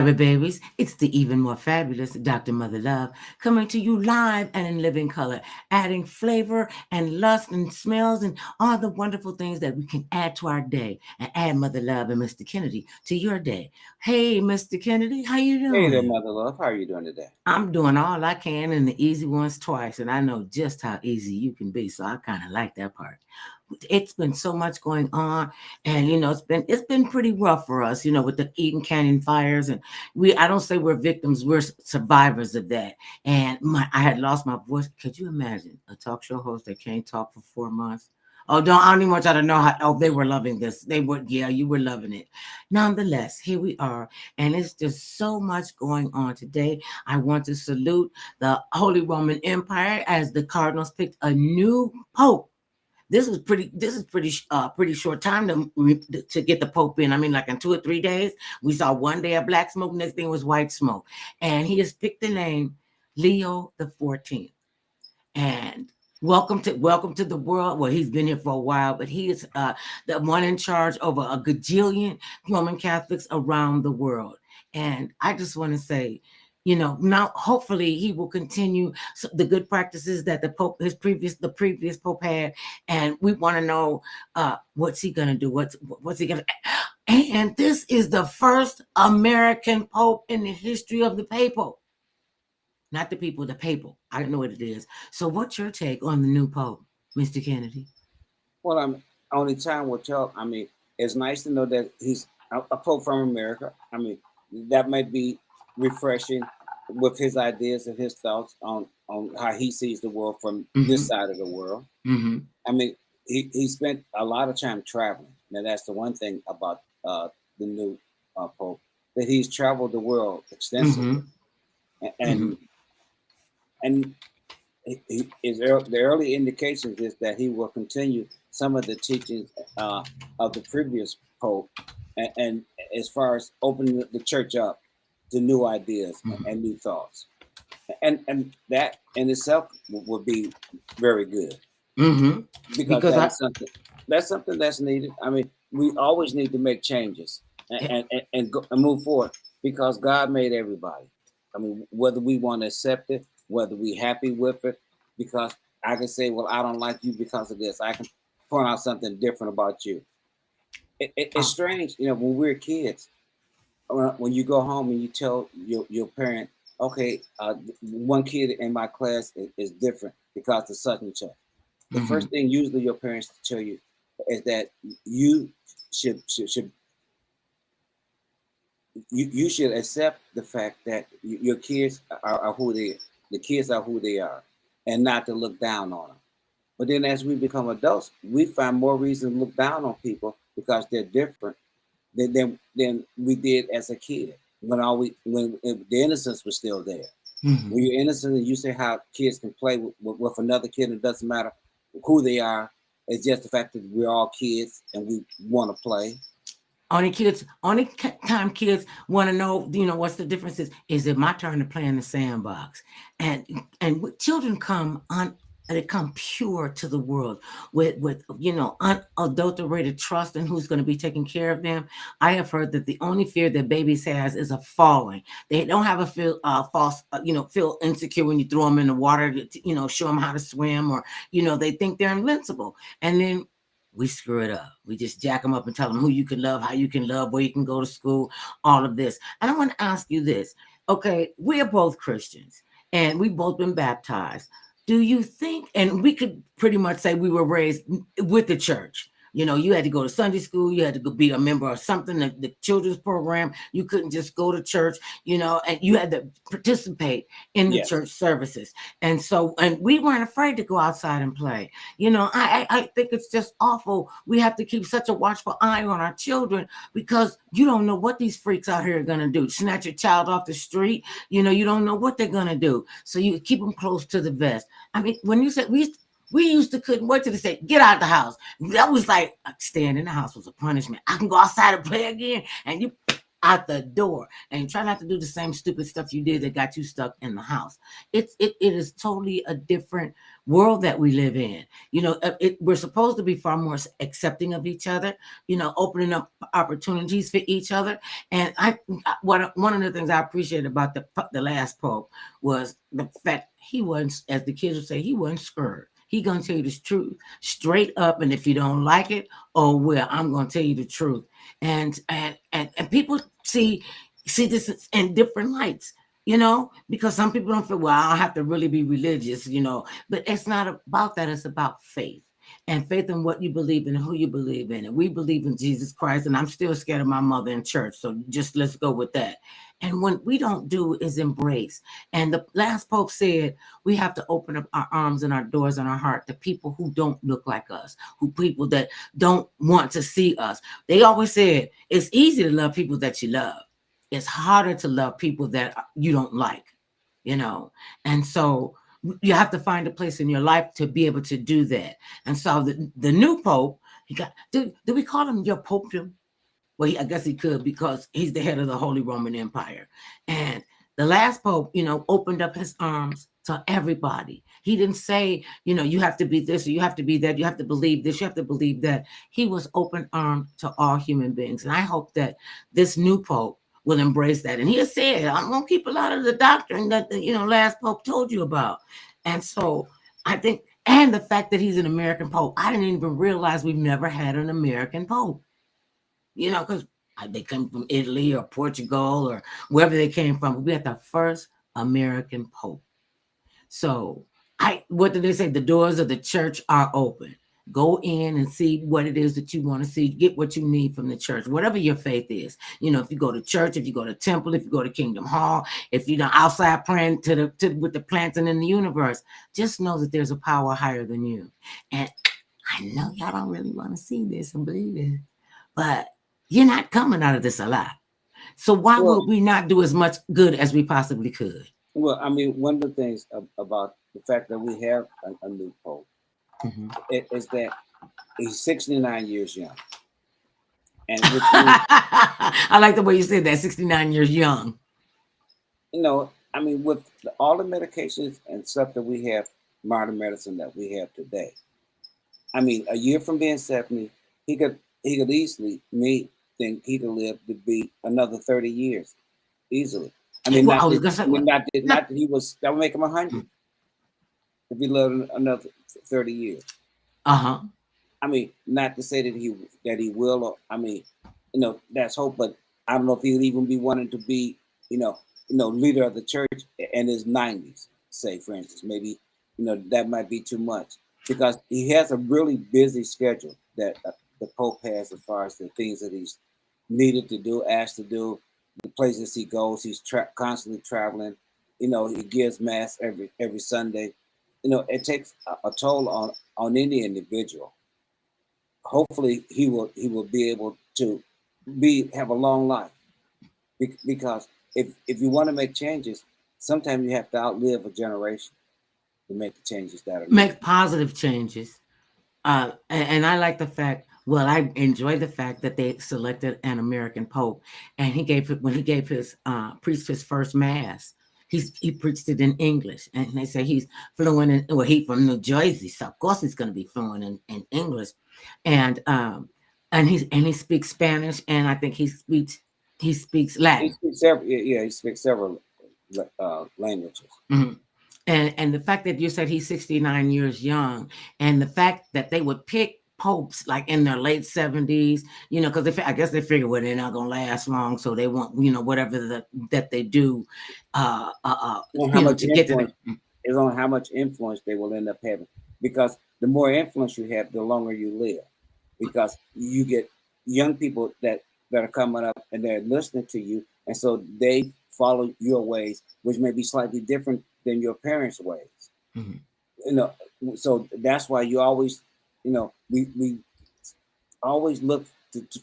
Babies, it's the even more fabulous Dr. Mother Love coming to you live and in living color, adding flavor and lust and smells and all the wonderful things that we can add to our day and add Mother Love and Mr. Kennedy to your day. Hey, Mr. Kennedy, how you Hey there, doing? Mother Love. How are you doing today? I'm doing all I can and the easy ones twice, and I know just how easy you can be, so I kind of like that part. It's been so much going on, and it's been pretty rough for us, with the Eden Canyon fires, and I don't say we're victims, we're survivors of that. And I had lost my voice. Could you imagine a talk show host that can't talk for 4 months? Oh, don't I don't even want y'all to know how. Oh, they were loving this. They were, yeah, you were loving it. Nonetheless, here we are, and it's just so much going on today. I want to salute the Holy Roman Empire as the Cardinals picked a new pope. This is pretty short time to get the Pope in. I mean, like in 2 or 3 days, we saw one day of black smoke, next thing was white smoke, and he has picked the name Leo the 14th. And welcome to the world. Well, he's been here for a while, but he is the one in charge over a gajillion Roman Catholics around the world. And I just want to say, now hopefully he will continue the good practices that the previous pope had, and we want to know what's he gonna do? What's he gonna? And this is the first American pope in the history of the papal, not the people, the papal. I don't know what it is. So, what's your take on the new pope, Mr. Kennedy? Well, only time will tell. It's nice to know that he's a pope from America. That might be refreshing with his ideas and his thoughts on how he sees the world from this Mm-hmm. side of the world. Mm-hmm. I mean, he spent a lot of time traveling. Now, that's the one thing about the new pope, that he's traveled the world extensively, Mm-hmm. Mm-hmm. and and the early indications is that he will continue some of the teachings of the previous pope, and as far as opening the church up to new ideas Mm-hmm. and new thoughts, and that in itself would be very good, Mm-hmm. because Because that's something that's needed. We always need to make changes and eh, and move forward, because God made everybody. Whether we want to accept it, whether we happy with it, because I can say, well, I don't like you because of this. I can point out something different about you. It's uh, strange, when we're kids, when you go home and you tell your parent, okay, one kid in my class is different because of such and such. The mm-hmm. first thing usually your parents tell you is that you should you should accept the fact that your kids are who the kids are who they are, and not to look down on them. But then as we become adults, we find more reason to look down on people because they're different than we did as a kid, when the innocence was still there. Mm-hmm. When you're innocent and you say how kids can play with another kid, and it doesn't matter who they are. It's just the fact that we're all kids and we want to play. Time kids want to know, what's the difference is it my turn to play in the sandbox? And children come on, they come pure to the world with unadulterated trust in who's going to be taking care of them. I have heard that the only fear that babies has is of falling. They don't have a feel insecure when you throw them in the water to show them how to swim, or they think they're invincible, and then we screw it up. We just jack them up and tell them who you can love, how you can love, where you can go to school, all of this. And I want to ask you this. Okay, we are both Christians and we both been baptized. Do you think, and we could pretty much say we were raised with the church. You had to go to Sunday school, you had to go be a member of something, the children's program. You couldn't just go to church, and you had to participate in the Yes. church services. And we weren't afraid to go outside and play. I think it's just awful. We have to keep such a watchful eye on our children, because you don't know what these freaks out here are going to do. Snatch your child off the street. You don't know what they're going to do. So you keep them close to the vest. I mean, when you said we used to couldn't wait till they say, get out the house. That was like staying in the house was a punishment. I can go outside and play again. And you out the door, and try not to do the same stupid stuff you did that got you stuck in the house. It is totally a different world that we live in. We're supposed to be far more accepting of each other, opening up opportunities for each other. And one of the things I appreciate about the last pope was the fact he wasn't, as the kids would say, he wasn't scared. He gonna tell you the truth straight up, and if you don't like it, oh well, I'm gonna tell you the truth. And people see this in different lights, because some people don't feel, well, I don't have to really be religious, but it's not about that. It's about faith, and faith in what you believe in and who you believe in. And we believe in Jesus Christ, and I'm still scared of my mother in church, so just let's go with that. And what we don't do is embrace. And the last pope said we have to open up our arms and our doors and our heart to people who don't look like us, who people that don't want to see us. They always said it's easy to love people that you love. It's harder to love people that you don't like, And so you have to find a place in your life to be able to do that. And so the new pope, do we call him your pope? Well, I guess he could, because he's the head of the Holy Roman Empire. And the last pope, opened up his arms to everybody. He didn't say, you have to be this or you have to be that. You have to believe this. You have to believe that. He was open armed to all human beings. And I hope that this new pope will embrace that. And he has said, I'm going to keep a lot of the doctrine that the, last pope told you about. And so I think, and the fact that he's an American pope, I didn't even realize we've never had an American pope. Because they come from Italy or Portugal or wherever they came from. We had the first American pope. So what did they say? The doors of the church are open. Go in and see what it is that you want to see. Get what you need from the church, whatever your faith is. If you go to church, if you go to temple, if you go to Kingdom Hall, if you're outside praying with the planting in the universe, just know that there's a power higher than you. And I know y'all don't really want to see this and believe it, but you're not coming out of this alive. So why would we not do as much good as we possibly could? Well, I mean, one of the things about the fact that we have a new pope is that he's 69 years young. And which means, I like the way you said that, 69 years young. I mean, with all the medications and stuff that we have, modern medicine that we have today, I mean, a year from being 70, he could easily, think he could live to be another 30 years easily. I mean, not that he was, that would make him 100 if he lived another 30 years. I mean, not to say that he will, or I mean, that's hope, but I don't know if he'll even be wanting to be, leader of the church in his 90s, say, for instance. Maybe, that might be too much, because he has a really busy schedule that the Pope has, as far as the things that he's needed to do, asked to do, the places he goes. He's constantly traveling. He gives mass every Sunday. It takes a toll on any individual. Hopefully, he will be able to have a long life, because if you want to make changes, sometimes you have to outlive a generation to make the changes that are needed. Make positive changes. And I like the fact. Well, I enjoy the fact that they selected an American pope, and when he gave his preached his first mass, he preached it in English, and they say he's fluent in. Well, he's from New Jersey, so of course he's going to be fluent in English, and he speaks Spanish, and I think he speaks Latin. He speaks several languages. Mm-hmm. And the fact that you said he's 69 years young, and the fact that they would pick popes like in their late 70s, because I guess they figure, well, they're not gonna last long, so they want, whatever that they do, to get to them. Is on how much influence they will end up having, because the more influence you have, the longer you live, because you get young people that are coming up and they're listening to you, and so they follow your ways, which may be slightly different than your parents' ways. So that's why you always, we always look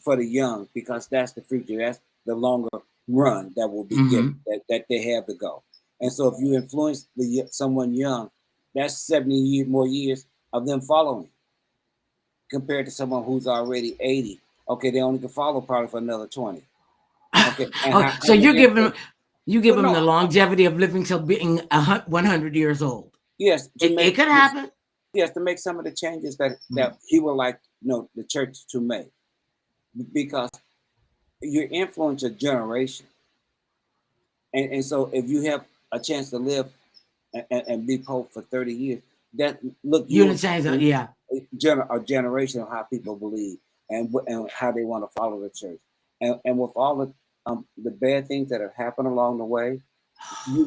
for the young, because that's the future. That's the longer run that will be given, that they have to go. And so if you influence someone young, that's 70 more years of them following, compared to someone who's already 80. Okay, they only can follow probably for another 20. Okay, and Oh, how so much influence? you give Well, them no, the longevity of living till being 100 years old. yes, to It make could this, happen. yes, to make some of the changes that Mm. he would like, the church to make, because you influence a generation, and so if you have a chance to live and be pope for 30 years, that look, You you didn't change that, will yeah. a generation of how people believe and how they want to follow the church, and with all the bad things that have happened along the way,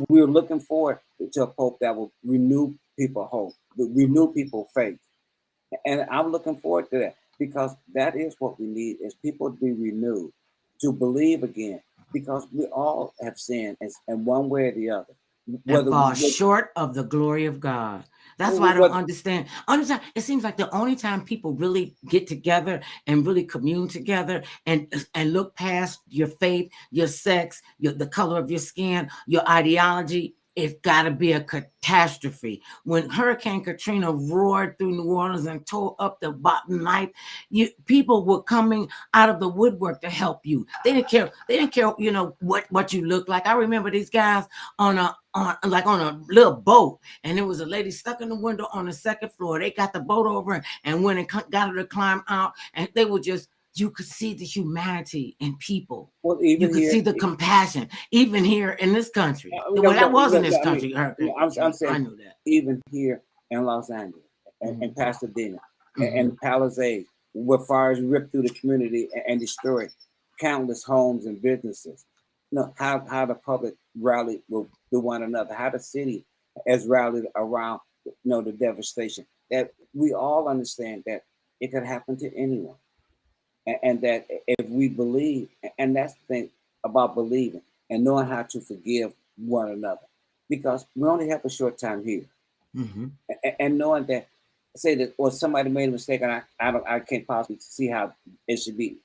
we're looking forward to a pope that will renew people hope, renew people faith, and I'm looking forward to that, because that is what we need, is people to be renewed, to believe again, because we all have sinned in one way or the other, And whether fall we short of the glory of God. That's why I don't what understand. Understand? It seems like the only time people really get together and really commune together and look past your faith, your sex, the color of your skin, your ideology. It's got to be a catastrophe. When Hurricane Katrina roared through New Orleans and tore up the bottom knife, people were coming out of the woodwork to help you. They didn't care. They didn't care. What you look like. I remember these guys on a little boat, and there was a lady stuck in the window on the second floor. They got the boat over and went and got her to climb out, and they were just, you could see the humanity in people. well, You even could here, see the compassion, even here in this country. no, Well, that no, was in no, this no, I mean, country, Hurricane I'm Katrina. I saying knew that. even here in Los Angeles and Mm-hmm. Pasadena Mm-hmm. and Palisades, where fires ripped through the community and destroyed countless homes and businesses. How the public rallied with one another, how the city has rallied around, the devastation. That we all understand that it could happen to anyone, and that if we believe, and that's the thing about believing and knowing how to forgive one another, because we only have a short time here, Mm-hmm. and knowing that, say that, or somebody made a mistake, and I can't possibly see how it should be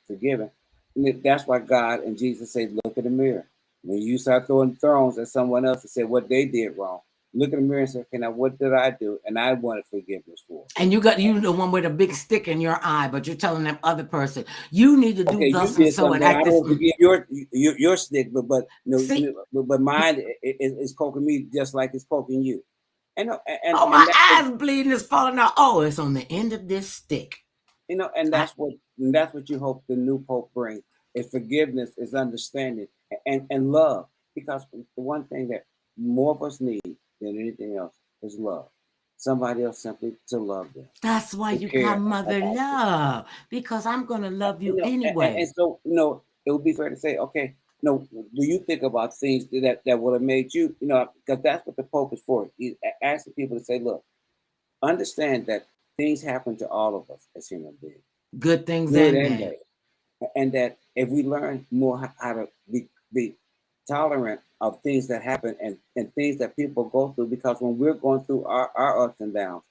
forgiven. And that's why God and Jesus say, look in the mirror. When you start throwing thrones at someone else and say what they did wrong, look in the mirror and say, okay, now what did I do? And I wanted forgiveness for. And you the one with a big stick in your eye, but you're telling that other person you need to do Okay, you thus and did so something, and but act I this. don't forgive your stick, but no, See, but mine is poking me just like it's poking you, and and oh, my and that's what eyes bleeding, is falling out. Oh, it's on the end of this stick. and I, that's what you hope the new pope brings, is forgiveness, is understanding, and love, because the one thing that more of us need than anything else is love. Somebody else simply to love them, that's why to you got care mother about them. love, because I'm gonna love you And anyway. so, it would be fair to say, okay, do you think about things that would have made you, because that's what the Pope is for. He's asking people to say, look, understand that things happen to all of us as human beings, Good things good and and bad. bad, and that if we learn more how to be tolerant of things that happen, and things that people go through, because when we're going through our ups and downs,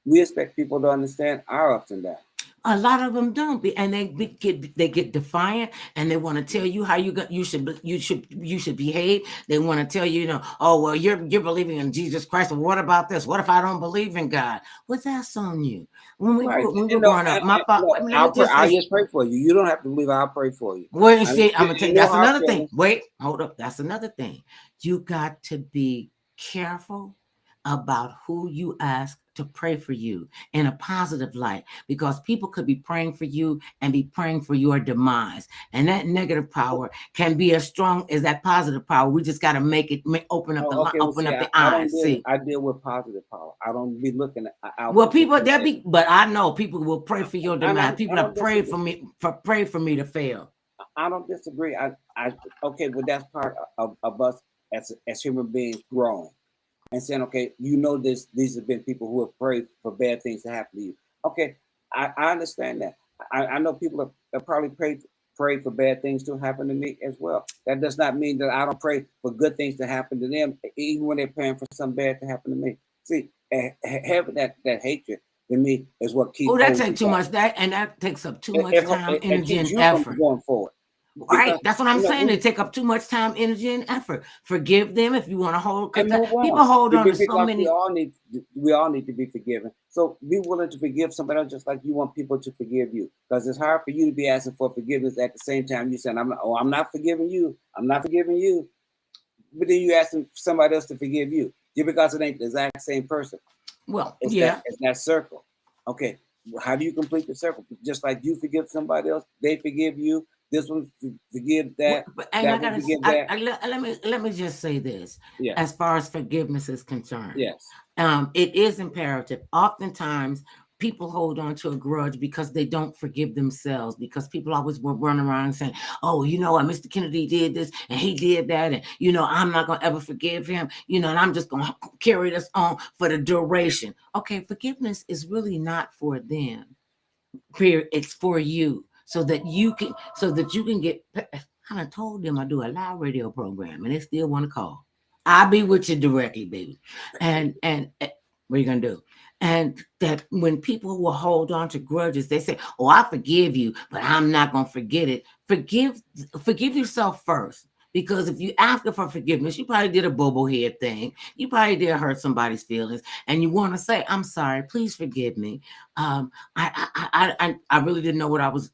we expect people to understand our ups and downs. A lot of them don't be, and they get defiant, and they want to tell you how you should behave. They want to tell you, oh well, you're believing in Jesus Christ. Well, what about this? What if I don't believe in God? Well, that's on you. When we Right. grew, when we were And no, growing up, and, my and father. no, Wait a minute, let me I'll pray. just I'll say. just pray for you. You don't have to believe. I'll pray for you. Well, you I mean, see, I'm gonna tell you, no that's hard another thing. feelings. Wait, hold up. That's another thing. You got to be careful about who you ask to pray for you in a positive light, because people could be praying for you and be praying for your demise. And that negative power can be as strong as that positive power. We just got to open up Oh, okay. Well, open see, up I, the I don't eyes. deal. See, I deal with positive power. I don't be looking out well, for people people's there be, negative. but I know people will pray for your And demise. People I have don't prayed disagree. for me, to fail. I don't disagree. Okay, but that's part of us as human beings growing and saying, okay, this. These have been people who have prayed for bad things to happen to you. Okay, I understand that. I know people have probably prayed for bad things to happen to me as well. That does not mean that I don't pray for good things to happen to them, even when they're praying for some bad to happen to me. See, having that hatred to me is what keep Oh, that holding takes you too back. much, that takes up too much time, It energy, keeps and you from effort. going forward. Right. because That's what I'm you know saying. They we take up too much time, energy, and effort. Forgive them if you want to hold, and because move people on. hold on to so Because many. we all need to be forgiven. So be willing to forgive somebody else just like you want people to forgive you. Because it's hard for you to be asking for forgiveness at the same time you saying, I'm not forgiving you. I'm not forgiving you. But then you asking somebody else to forgive you. Just because it ain't the exact same person. Well, yeah. It's that circle. Okay. How do you complete the circle? Just like you forgive somebody else, they forgive you. This one forgive that. And I That one gotta, forgive that. let me just say this, Yeah. as far as forgiveness is concerned. Yes. It is imperative. Oftentimes, people hold on to a grudge because they don't forgive themselves. Because people always will run around saying, "Oh, you know what, Mr. Kennedy did this and he did that, and I'm not gonna ever forgive him. And I'm just gonna carry this on for the duration." Okay, forgiveness is really not for them. Period. It's for you, so that you can get. I done told them I do a live radio program, and they still want to call. I'll be with you directly, baby. And what are you gonna do? And that when people will hold on to grudges, they say, "Oh, I forgive you, but I'm not gonna forget it." Forgive yourself first. Because if you ask her for forgiveness, you probably did a bobo head thing. You probably did hurt somebody's feelings, and you want to say, "I'm sorry, please forgive me. I really didn't know what I was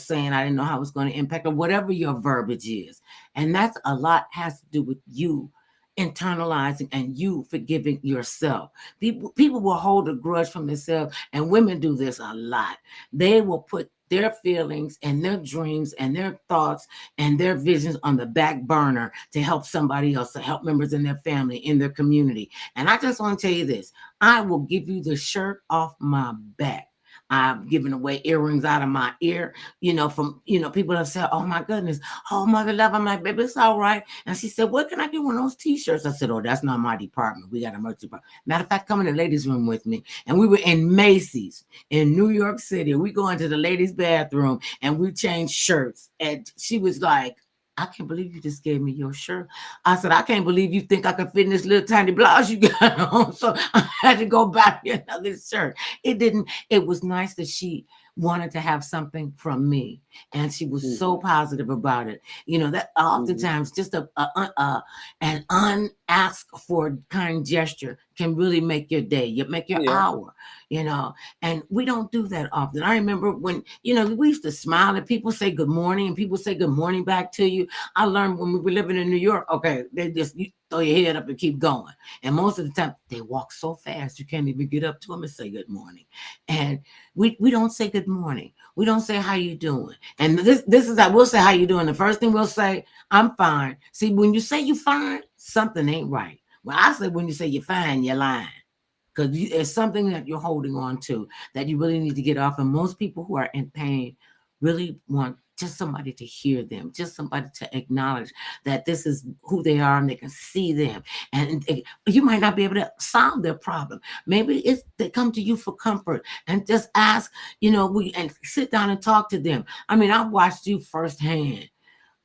saying. I didn't know how it was going to impact, or whatever your verbiage is." And that's a lot has to do with you internalizing and you forgiving yourself. People will hold a grudge from themselves, and women do this a lot. They will put their feelings and their dreams and their thoughts and their visions on the back burner to help somebody else, to help members in their family, in their community. And I just want to tell you this: I will give you the shirt off my back. I've given away earrings out of my ear, from people have said, "Oh my goodness, oh mother love." I'm like, "Baby, it's all right." And she said, "What can I get one of those t-shirts?" I said, "Oh, that's not my department. We got a merch department." Matter of fact, come in the ladies' room with me. And we were in Macy's in New York City. We go into the ladies' bathroom and we changed shirts. And she was like, "I can't believe you just gave me your shirt." I said, "I can't believe you think I could fit in this little tiny blouse you got on." So I had to go buy me another shirt. It was nice that she wanted to have something from me. And she was so Mm-hmm. positive about it. That Mm-hmm. oftentimes just an unasked for kind gesture can really make your day, you make your Yeah. hour, you know. And we don't do that often. I remember when, we used to smile and people say good morning and people say good morning back to you. I learned when we were living in New York, okay, they just you throw your head up and keep going. And most of the time they walk so fast you can't even get up to them and say good morning. And we don't say good morning. We don't say how you doing. And this is that we'll say how you doing. The first thing we'll say, "I'm fine." See, when you say you fine, something ain't right. Well, I say when you say you're fine, you're lying. Because it's something that you're holding on to that you really need to get off. And most people who are in pain really want just somebody to hear them, just somebody to acknowledge that this is who they are and they can see them. And you might not be able to solve their problem. Maybe it's they come to you for comfort and just ask, and sit down and talk to them. I mean, I've watched you firsthand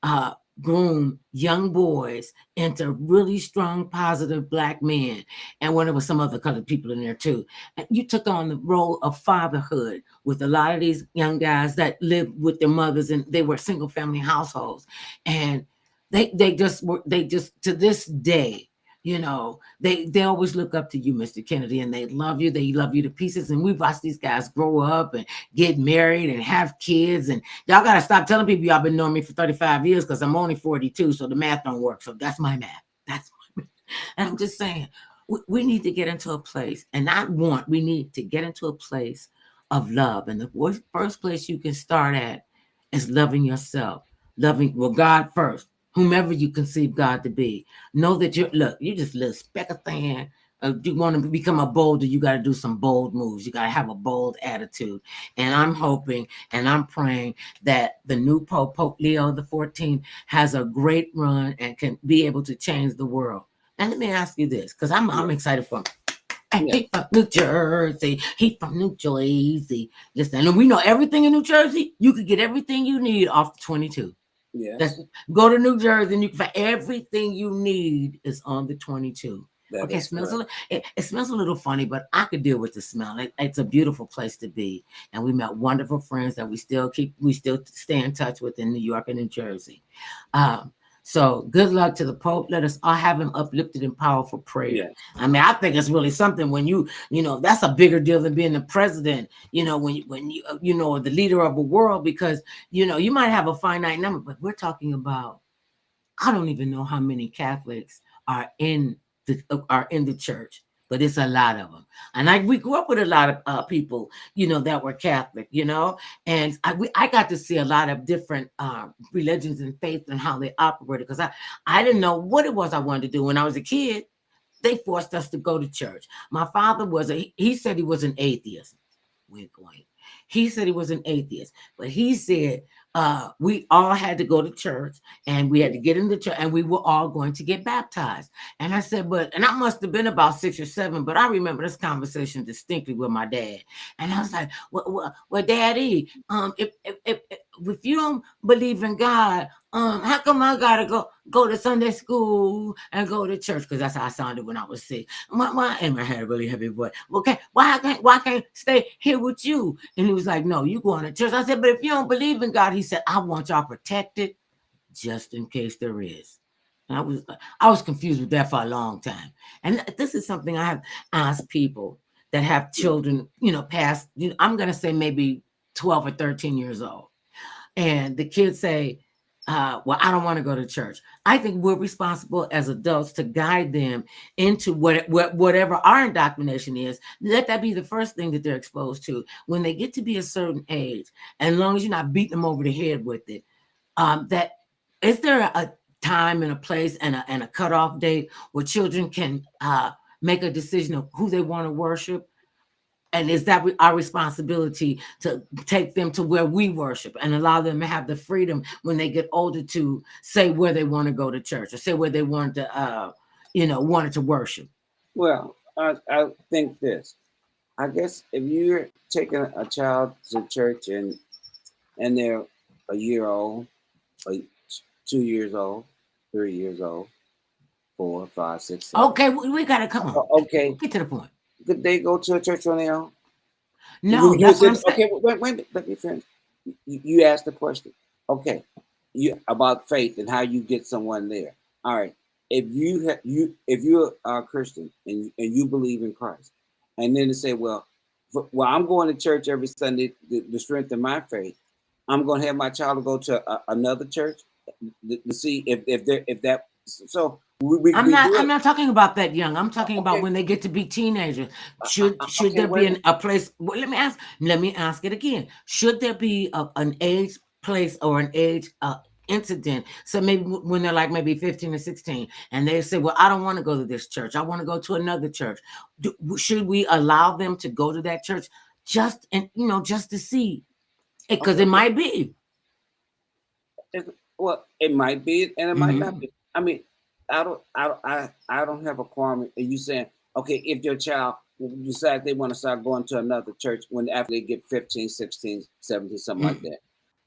uh, groom young boys into really strong, positive black men. And when there was some other colored people in there too. And you took on the role of fatherhood with a lot of these young guys that lived with their mothers and they were single family households. And they just to this day, they always look up to you, Mr. Kennedy, and they love you to pieces. And we've watched these guys grow up and get married and have kids. And y'all got to stop telling people y'all been knowing me for 35 years because I'm only 42. So the math don't work. So that's my math. That's my math. And I'm just saying, we need to get into a place, and we need to get into a place of love. And the first place you can start at is loving yourself, well, God first, whomever you conceive God to be. Know that you're just a little speck of sand. You want to become a bolder, you got to do some bold moves. You got to have a bold attitude. And I'm hoping and I'm praying that the new Pope Leo the 14th, has a great run and can be able to change the world. And let me ask you this, because I'm Yeah. excited for him. And Yeah. he from New Jersey. He from New Jersey. Listen, and we know everything in New Jersey. You could get everything you need off the 22. That's Yes. Go to New Jersey and you can find everything you need is on the 22. That Okay, it is smells a correct. little, it smells a little funny, but I could deal with the smell. It's a beautiful place to be, and we met wonderful friends that we still stay in touch with in New York and New Jersey. Um, so good luck to the Pope. Let us all have him uplifted in powerful prayer. Yes. I mean, I think it's really something when that's a bigger deal than being the president. The leader of a world, because you might have a finite number, but we're talking about, I don't even know how many Catholics are in the church, but it's a lot of them. And we grew up with a lot of people, that were Catholic, and I got to see a lot of different religions and faiths and how they operated, because I didn't know what it was I wanted to do when I was a kid. They forced us to go to church. My father he said he was an atheist. Wink, wink. He said he was an atheist, but he said we all had to go to church, and we had to get into church, and we were all going to get baptized. And I said, and I must have been about 6 or 7, but I remember this conversation distinctly with my dad. And I was like, well Daddy, if you don't believe in God, how come I gotta go to Sunday school and go to church? Because that's how I sounded when I was 6. Why? And I had a really heavy voice. Okay, why can't I stay here with you? And he was like, no, you going to church. I said, but if you don't believe in God, he said, I want y'all protected just in case there is. And I was confused with that for a long time. And this is something I have asked people that have Yeah. children, past, I'm gonna say maybe 12 or 13 years old. And the kids say, well, I don't want to go to church. I think we're responsible as adults to guide them into whatever our indoctrination is. Let that be the first thing that they're exposed to when they get to be a certain age. And as long as you're not beating them over the head with it, that is there a time and a place and a cutoff date where children can make a decision of who they want to worship? And is that our responsibility to take them to where we worship and allow them to have the freedom when they get older to say where they want to go to church, or say where they wanted to worship? Well, I think this. I guess if you're taking a child to church and they're a year old, or 2 years old, 3 years old, 4, 5, 6, 7. Okay, we got to come on. Okay, Get to the point. could they go to a church on their own? No, that's what I'm saying. Okay, wait, let me finish. You asked the question. Okay, you about faith and how you get someone there. All right, if you're a Christian and you believe in Christ, and then to say, well, I'm going to church every Sunday to strengthen my faith. I'm going to have my child go to another church to see if that. So we do I'm it. not talking about that young. I'm talking about Okay, when they get to be teenagers. Should okay, there wait be a minute. a place? Well, let me ask it again. Should there be an age, place, or an age incident? So maybe when they're like maybe 15 or 16, and they say, well, I don't want to go to this church. I want to go to another church. Should we allow them to go to that church just to see it? Because Okay, it might be. well, it might be and it might not Hmm. be. I mean, I don't have a qualm in you saying, okay, if your child decides they want to start going to another church when after they get 15, 16, 17, something like that.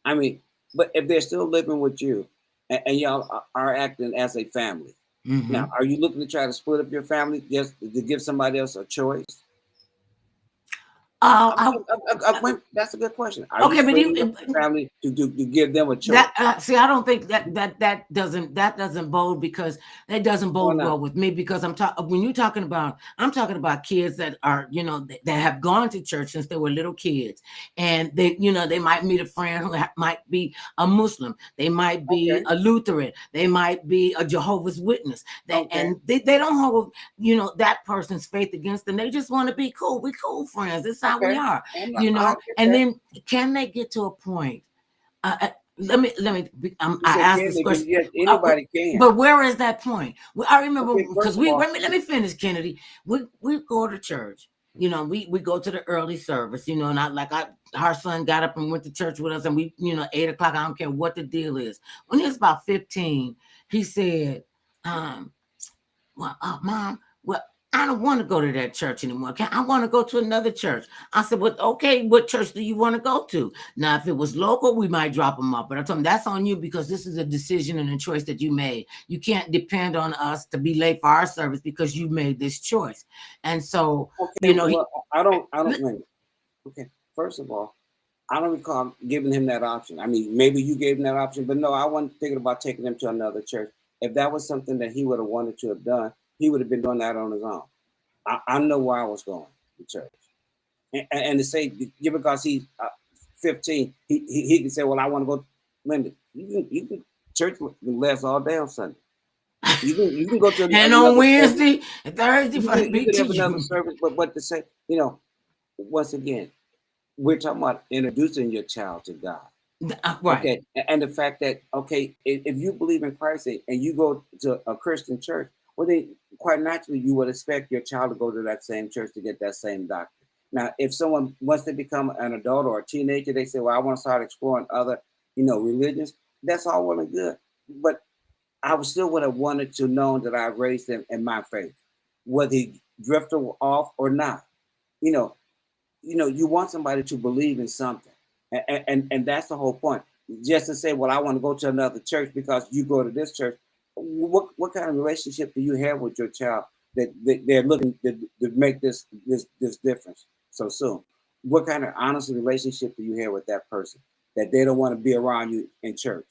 I mean, but if they're still living with you and y'all are acting as a family, now, Hmm. are you looking to try to split up your family just to give somebody else a choice? Uh, That's a good question. Are you okay, but splitting up your family to give them a choice? that see, I don't think that doesn't bode, because that doesn't Why bode not? well with me, because when you're talking about, I'm talking about kids that are, that have gone to church since they were little kids, and they might meet a friend who might be a Muslim, they might be Okay, a Lutheran, they might be a Jehovah's Witness, okay, they don't hold that person's faith against them. They just want to be cool. We cool friends. This is how we okay. are, I get and that. then can they get to a point? Let me. You I said asked can this they? But question, yes, anybody can. but where is that point? Well, I remember, Okay, because first of we all, let me finish, Kennedy. We go to church. We go to the early service. And our son got up and went to church with us, and 8 o'clock. I don't care what the deal is. When he was about 15, he said, "Well, Mom, well." I don't want to go to that church anymore. I want to go to another church. I said, well, okay, what church do you want to go to? Now, if it was local, we might drop them off. But I told him that's on you because this is a decision and a choice that you made. You can't depend on us to be late for our service because you made this choice. And so, Okay, you know, well, I don't wait. Okay, first of all, I don't recall giving him that option. I mean, maybe you gave him that option, but no, I wasn't thinking about taking him to another church. If that was something that he would have wanted to have done, he would have been doing that on his own. I know where I was going to church, and to say because he's 15, he can say, "Well, I want to go." Linda, you can church can last all day on Sunday. You can go to and on another service. Wednesday and Thursday, You for can, you speak can to have another you. service, but to say, once again, we're talking about introducing your child to God. Right. Okay, and the fact that okay, if you believe in Christ and you go to a Christian church, well, then quite naturally you would expect your child to go to that same church to get that same doctrine. Now, if someone once they become an adult or a teenager, they say, "Well, I want to start exploring other, religions." That's all well and good, but I still would have wanted to know that I raised him in my faith, whether he drifted off or not. You know, you want somebody to believe in something, and that's the whole point. Just to say, well, I want to go to another church because you go to this church. What kind of relationship do you have with your child that they're looking to make this difference so soon? What kind of honest relationship do you have with that person that they don't want to be around you in church?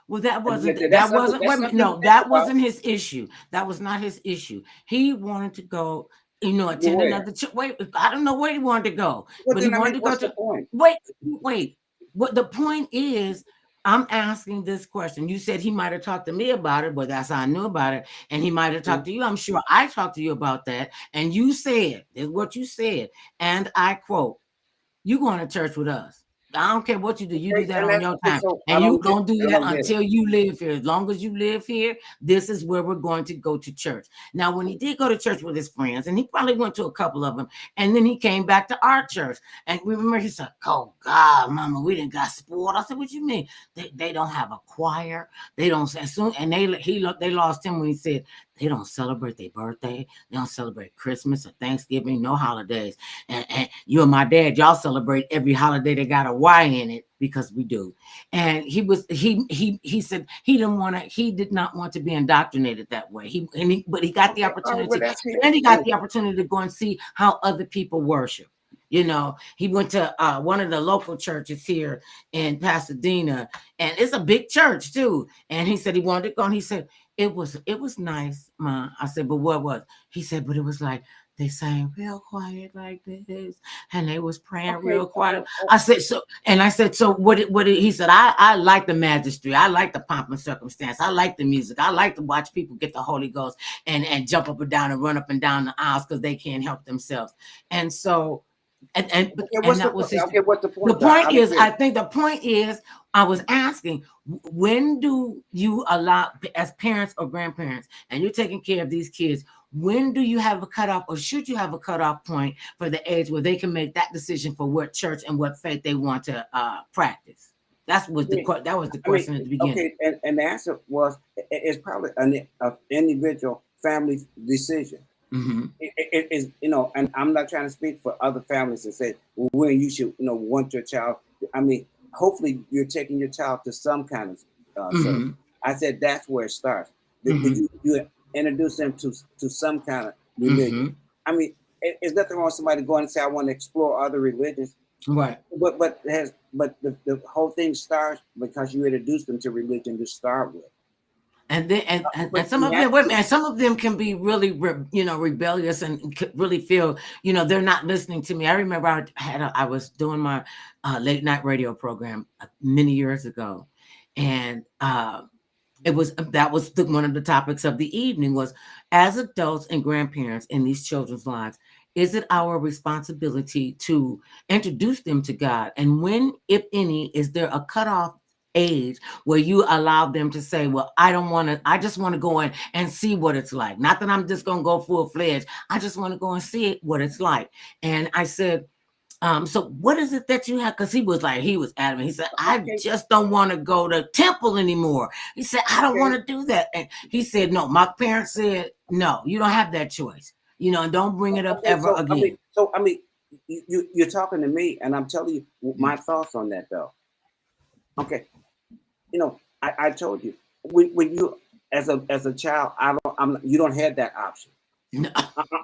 Well, And that wasn't that's wait a minute. something to No, think that about. wasn't his issue. That was not his issue. He wanted to go, attend Where? another church. Wait, I don't know where he wanted to go, Well, but he then I wanted mean, to go what's the to point? wait. What the point is, I'm asking this question. You said he might have talked to me about it, but that's how I knew about it. And he might have talked to you. I'm sure I talked to you about that. And you said, is what you said. And I quote, you going to church with us. I don't care what you do. You do Okay, that and on that's your okay. time. So And you don't do I that don't get it. until you live here. As long as you live here, this is where we're going to go to church. Now, when he did go to church with his friends, and he probably went to a couple of them, and then he came back to our church. And remember, he said, "Oh God, Mama, we didn't got spoiled." I said, "What you mean? They don't have a choir. They don't as soon." And they lost him when he said they don't celebrate their birthday. They don't celebrate Christmas or Thanksgiving. No holidays. And you and my dad, y'all celebrate every holiday that got a Y in it because we do. And he said he did not want to be indoctrinated that way. But he got the Okay, all right, well, opportunity, that's his. and he got the opportunity to go and see how other people worship. He went to one of the local churches here in Pasadena, and it's a big church too. And he said he wanted to go, and he said it was nice, Ma. I said, but what was? He said, but it was like they sang real quiet like this, and they was praying Okay, real quiet. I said, so, and I said, so what did he said, I like the majesty, I like the pomp and circumstance, I like the music, I like to watch people get the Holy Ghost and jump up and down and run up and down the aisles because they can't help themselves. And so okay. and What's the that was point? his Okay, what's the the point? point I don't is, get I it. think the point is, I was asking, when do you allow, as parents or grandparents, and you're taking care of these kids, when do you have a cutoff, or should you have a cutoff point for the age where they can make that decision for what church and what faith they want to practice? That was the I mean, question at the beginning. okay, and the answer was it's probably an individual family decision. Mm-hmm. It is, and I'm not trying to speak for other families and say, well, when you should, want your child. I mean, hopefully you're taking your child to some kind of service. Mm-hmm. I said that's where it starts. Did Mm-hmm. you introduce them to some kind of religion? Mm-hmm. I mean, it's nothing wrong with somebody going and say, I want to explore other religions. Right. But the whole thing starts because you introduce them to religion to start with. And then and But some of them, wait a minute, and some of them can be really rebellious and really feel they're not listening to me. I remember I was doing my late night radio program many years ago, and that was one of the topics of the evening was, as adults and grandparents in these children's lives, is it our responsibility to introduce them to God? And when, if any, is there a cutoff age where you allow them to say, well, I just want to go in and see what it's like. Not that I'm just going to go full-fledged. I just want to go and see what it's like. And I said, so what is it that you have? Because he was adamant. He said, I okay, just don't want to go to temple anymore. He said, I don't okay, want to do that. And he said, no, my parents said No, you don't have that choice. You know, and don't bring it up Okay, ever again. you're talking to me, and I'm telling you my Mm. thoughts on that, though. Okay, I told you when you as a child, you don't have that option. No.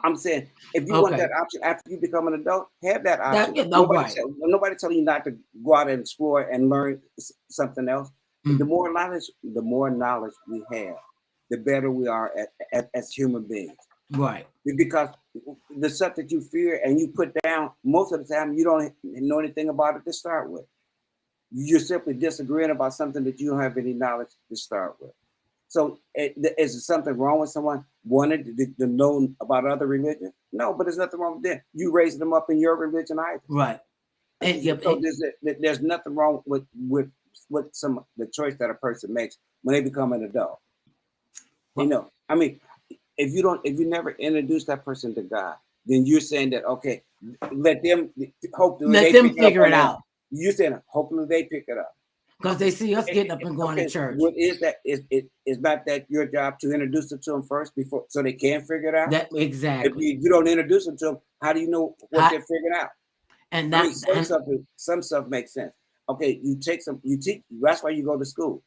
I'm saying if you want that Okay. option after you become an adult, have that That option. no right. Nobody telling you not to go out and explore and learn something else. The Mm, more knowledge we have, the better we are as human beings. right. Because the stuff that you fear and you put down, most of the time you don't know anything about it to start with. You're simply disagreeing about something that you don't have any knowledge to start with. So, is there something wrong with someone wanting to know about other religions? No, but there's nothing wrong with that. You raised them up in your religion either. Right. And, yeah, So there's nothing wrong with some the choice that a person makes when they become an adult. well, I mean, if you never introduce that person to God, then you're saying that okay, let them hopefully let they them pick it up figure on it their own. out You're saying hopefully they pick it up. because they see us getting up and going to Okay, church. what is that? Is not that your job to introduce it to them first before so they can figure it out? That If exactly. you don't introduce them to them, how do you know what How, they're figuring out? and I mean, that and some stuff makes sense. Okay, you teach. That's why you go to school.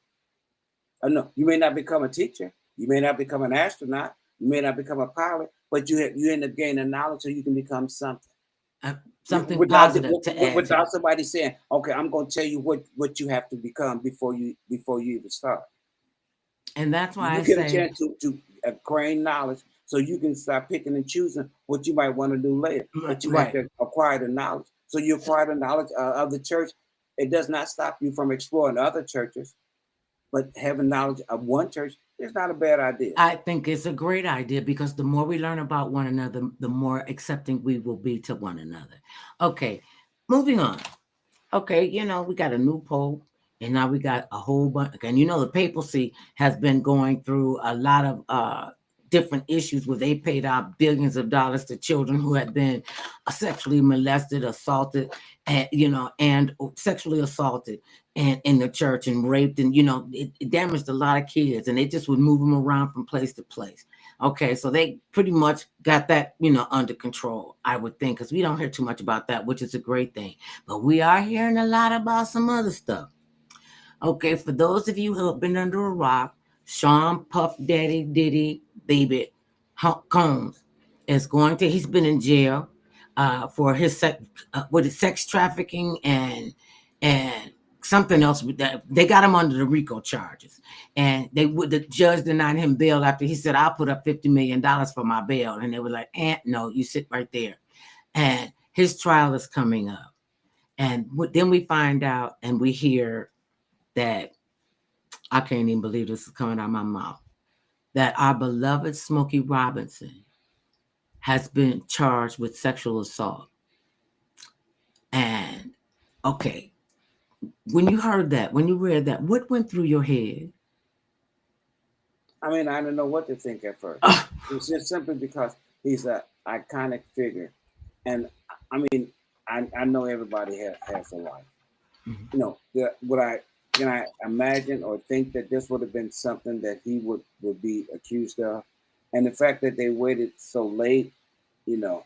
I know you may not become a teacher, you may not become an astronaut, you may not become a pilot, but you end up gaining knowledge so you can become something. uh, something positive to add to. Without somebody saying, "Okay, I'm going to tell you what you have to become before you even start." And that's why You I get a say, chance to acquire knowledge so you can start picking and choosing what you might want to do later. But you have right. to acquire the knowledge. So you acquire the knowledge of the church. It does not stop you from exploring other churches, but having knowledge of one church is not a bad idea. I think it's a great idea because the more we learn about one another, the more accepting we will be to one another. Okay, moving on. Okay, we got a new pope, and now we got a whole bunch. And the papacy has been going through a lot of different issues where they paid out billions of dollars to children who had been sexually molested, assaulted, and sexually assaulted, and in the church and raped, and it damaged a lot of kids, and they just would move them around from place to place. Okay, so they pretty much got that under control, I would think, because we don't hear too much about that, which is a great thing. But we are hearing a lot about some other stuff. Okay, for those of you who have been under a rock, Sean Puff Daddy Diddy Baby Combs he's been in jail for his sex trafficking and something else. They got him under the RICO charges, and the judge denied him bail after he said, "I'll put up $50 million for my bail," and they were like, "No, you sit right there." And his trial is coming up, and then we find out and we hear that I can't even believe this is coming out of my mouth, that our beloved Smokey Robinson has been charged with sexual assault. And okay, when you heard that, when you read that, what went through your head? I mean, I don't know what to think at first. Uh, It's just simply because he's an iconic figure, and I mean, I know everybody has a life. Would I can I imagine or think that this would have been something that he would be accused of, and the fact that they waited so late, you know,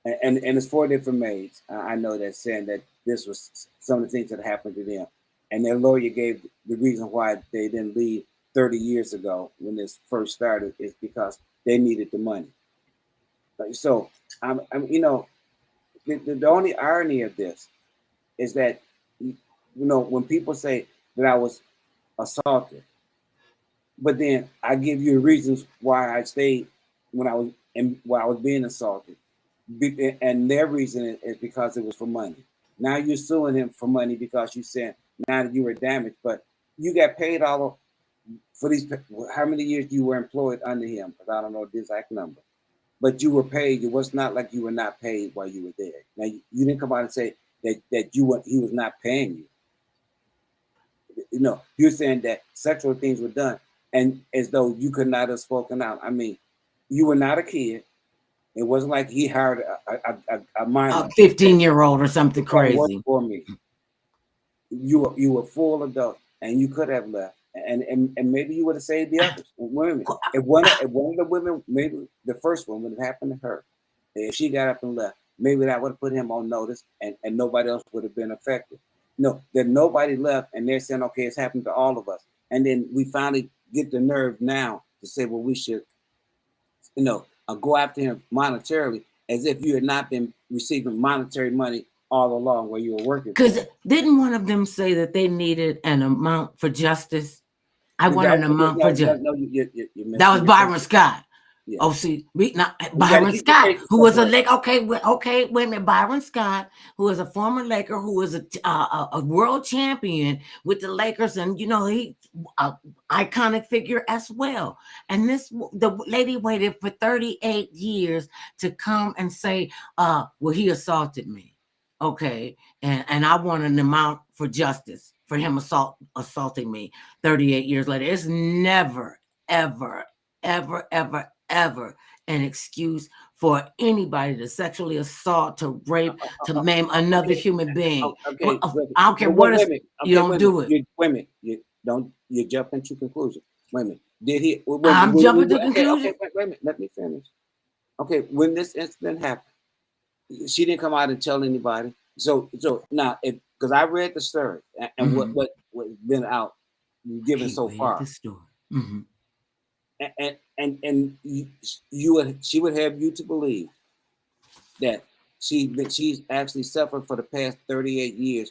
and it's four different maids. I know that saying that this was some of the things that happened to them, and their lawyer gave the reason why they didn't leave 30 years ago when this first started is because they needed the money. So the only irony of this is that when people say that I was assaulted, but then I give you reasons why I stayed when I was while I was being assaulted, and their reason is because it was for money. Now you're suing him for money because you said now that you were damaged, but you got paid all for these. How many years you were employed under him? Because I don't know the exact number, but you were paid. It was not like you were not paid while you were there. Now you didn't come out and say that he was not paying you. You're saying that sexual things were done, and as though you could not have spoken out. I mean, you were not a kid. It wasn't like he hired a a minor 15-year-old or something to come work crazy. for me. You were full adult, and you could have left, and maybe you would have saved the others. Women. If one of the women, maybe the first one would have happened to her, if she got up and left, maybe that would have put him on notice, and nobody else would have been affected. No, that nobody left, and they're saying, okay, it's happened to all of us, and then we finally get the nerve now to say, well, we should, go after him monetarily, as if you had not been receiving monetary money all along where you were working. Because didn't one of them say that they needed an amount for justice? I want an amount for justice. No, you that was Byron Scott. Yeah. Oh, see, Byron Scott, who was a Laker. Okay, wait a minute. Byron Scott, who is a former Laker, who was a world champion with the Lakers, and he iconic figure as well. And the lady waited for 38 years to come and say, well, he assaulted me. Okay, and I want an amount for justice for him assaulting me 38 years later. It's never, ever, ever, ever, ever an excuse for anybody to sexually assault, to rape, to maim another human being. Okay, I don't care what it is. You don't do it. Wait a minute. You jump into conclusion. Wait a minute. Did he? I'm jumping to conclusion. Okay, wait a minute. Let me finish. Okay, when this incident happened, she didn't come out and tell anybody. So now, because I read the story and what's been out given so far. The story. Mm-hmm. And she would have you to believe that she's actually suffered for the past 38 years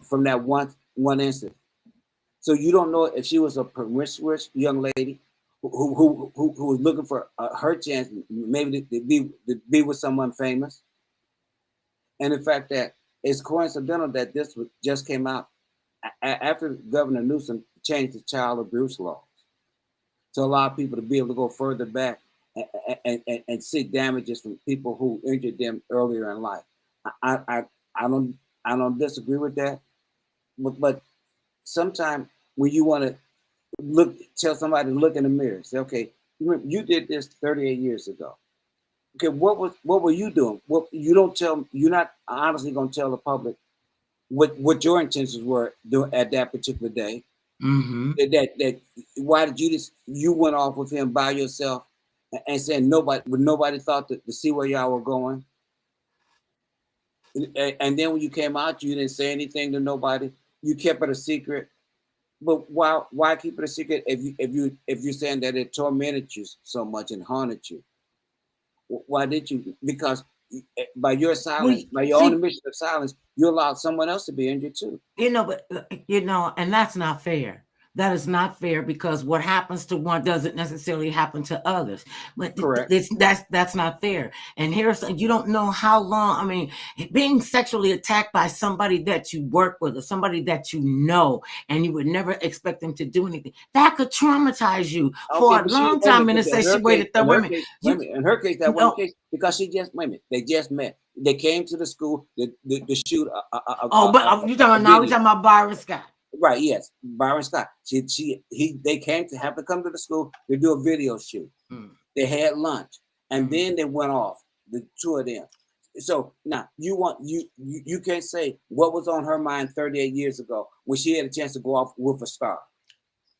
from that one incident. So you don't know if she was a promiscuous young lady who was looking for her chance, maybe to be with someone famous. And in fact, that it's coincidental that this just came out after Governor Newsom changed the child abuse laws to allow people to be able to go further back and seek damages from people who injured them earlier in life. I don't disagree with that, but sometimes when you want to tell somebody to look in the mirror, say, okay, you did this 38 years ago. Okay, what were you doing? You're not honestly going to tell the public what your intentions were at that particular day. Mm-hmm. That why did you went off with him by yourself and said nobody thought to see where y'all were going. And then when you came out, you didn't say anything to nobody. You kept it a secret. But why keep it a secret if you're saying that it tormented you so much and haunted you? Why did you? Because by your silence, by your own admission of silence, you allowed someone else to be injured too. And that's not fair. That is not fair, because what happens to one doesn't necessarily happen to others. But that's not fair. And you don't know how long. I mean, being sexually attacked by somebody that you work with or somebody that you know, and you would never expect them to do anything, that could traumatize you for a long time. And it says she waited 30 minutes. In her case, that wasn't the case, because they just met. They came to the school to shoot. But you talking now? We talking about Byron Scott. Right, yes, Byron Scott. They came to have to come to the school to do a video shoot. They had lunch, and then they went off, the two of them. So now you can't say what was on her mind 38 years ago when she had a chance to go off with a star.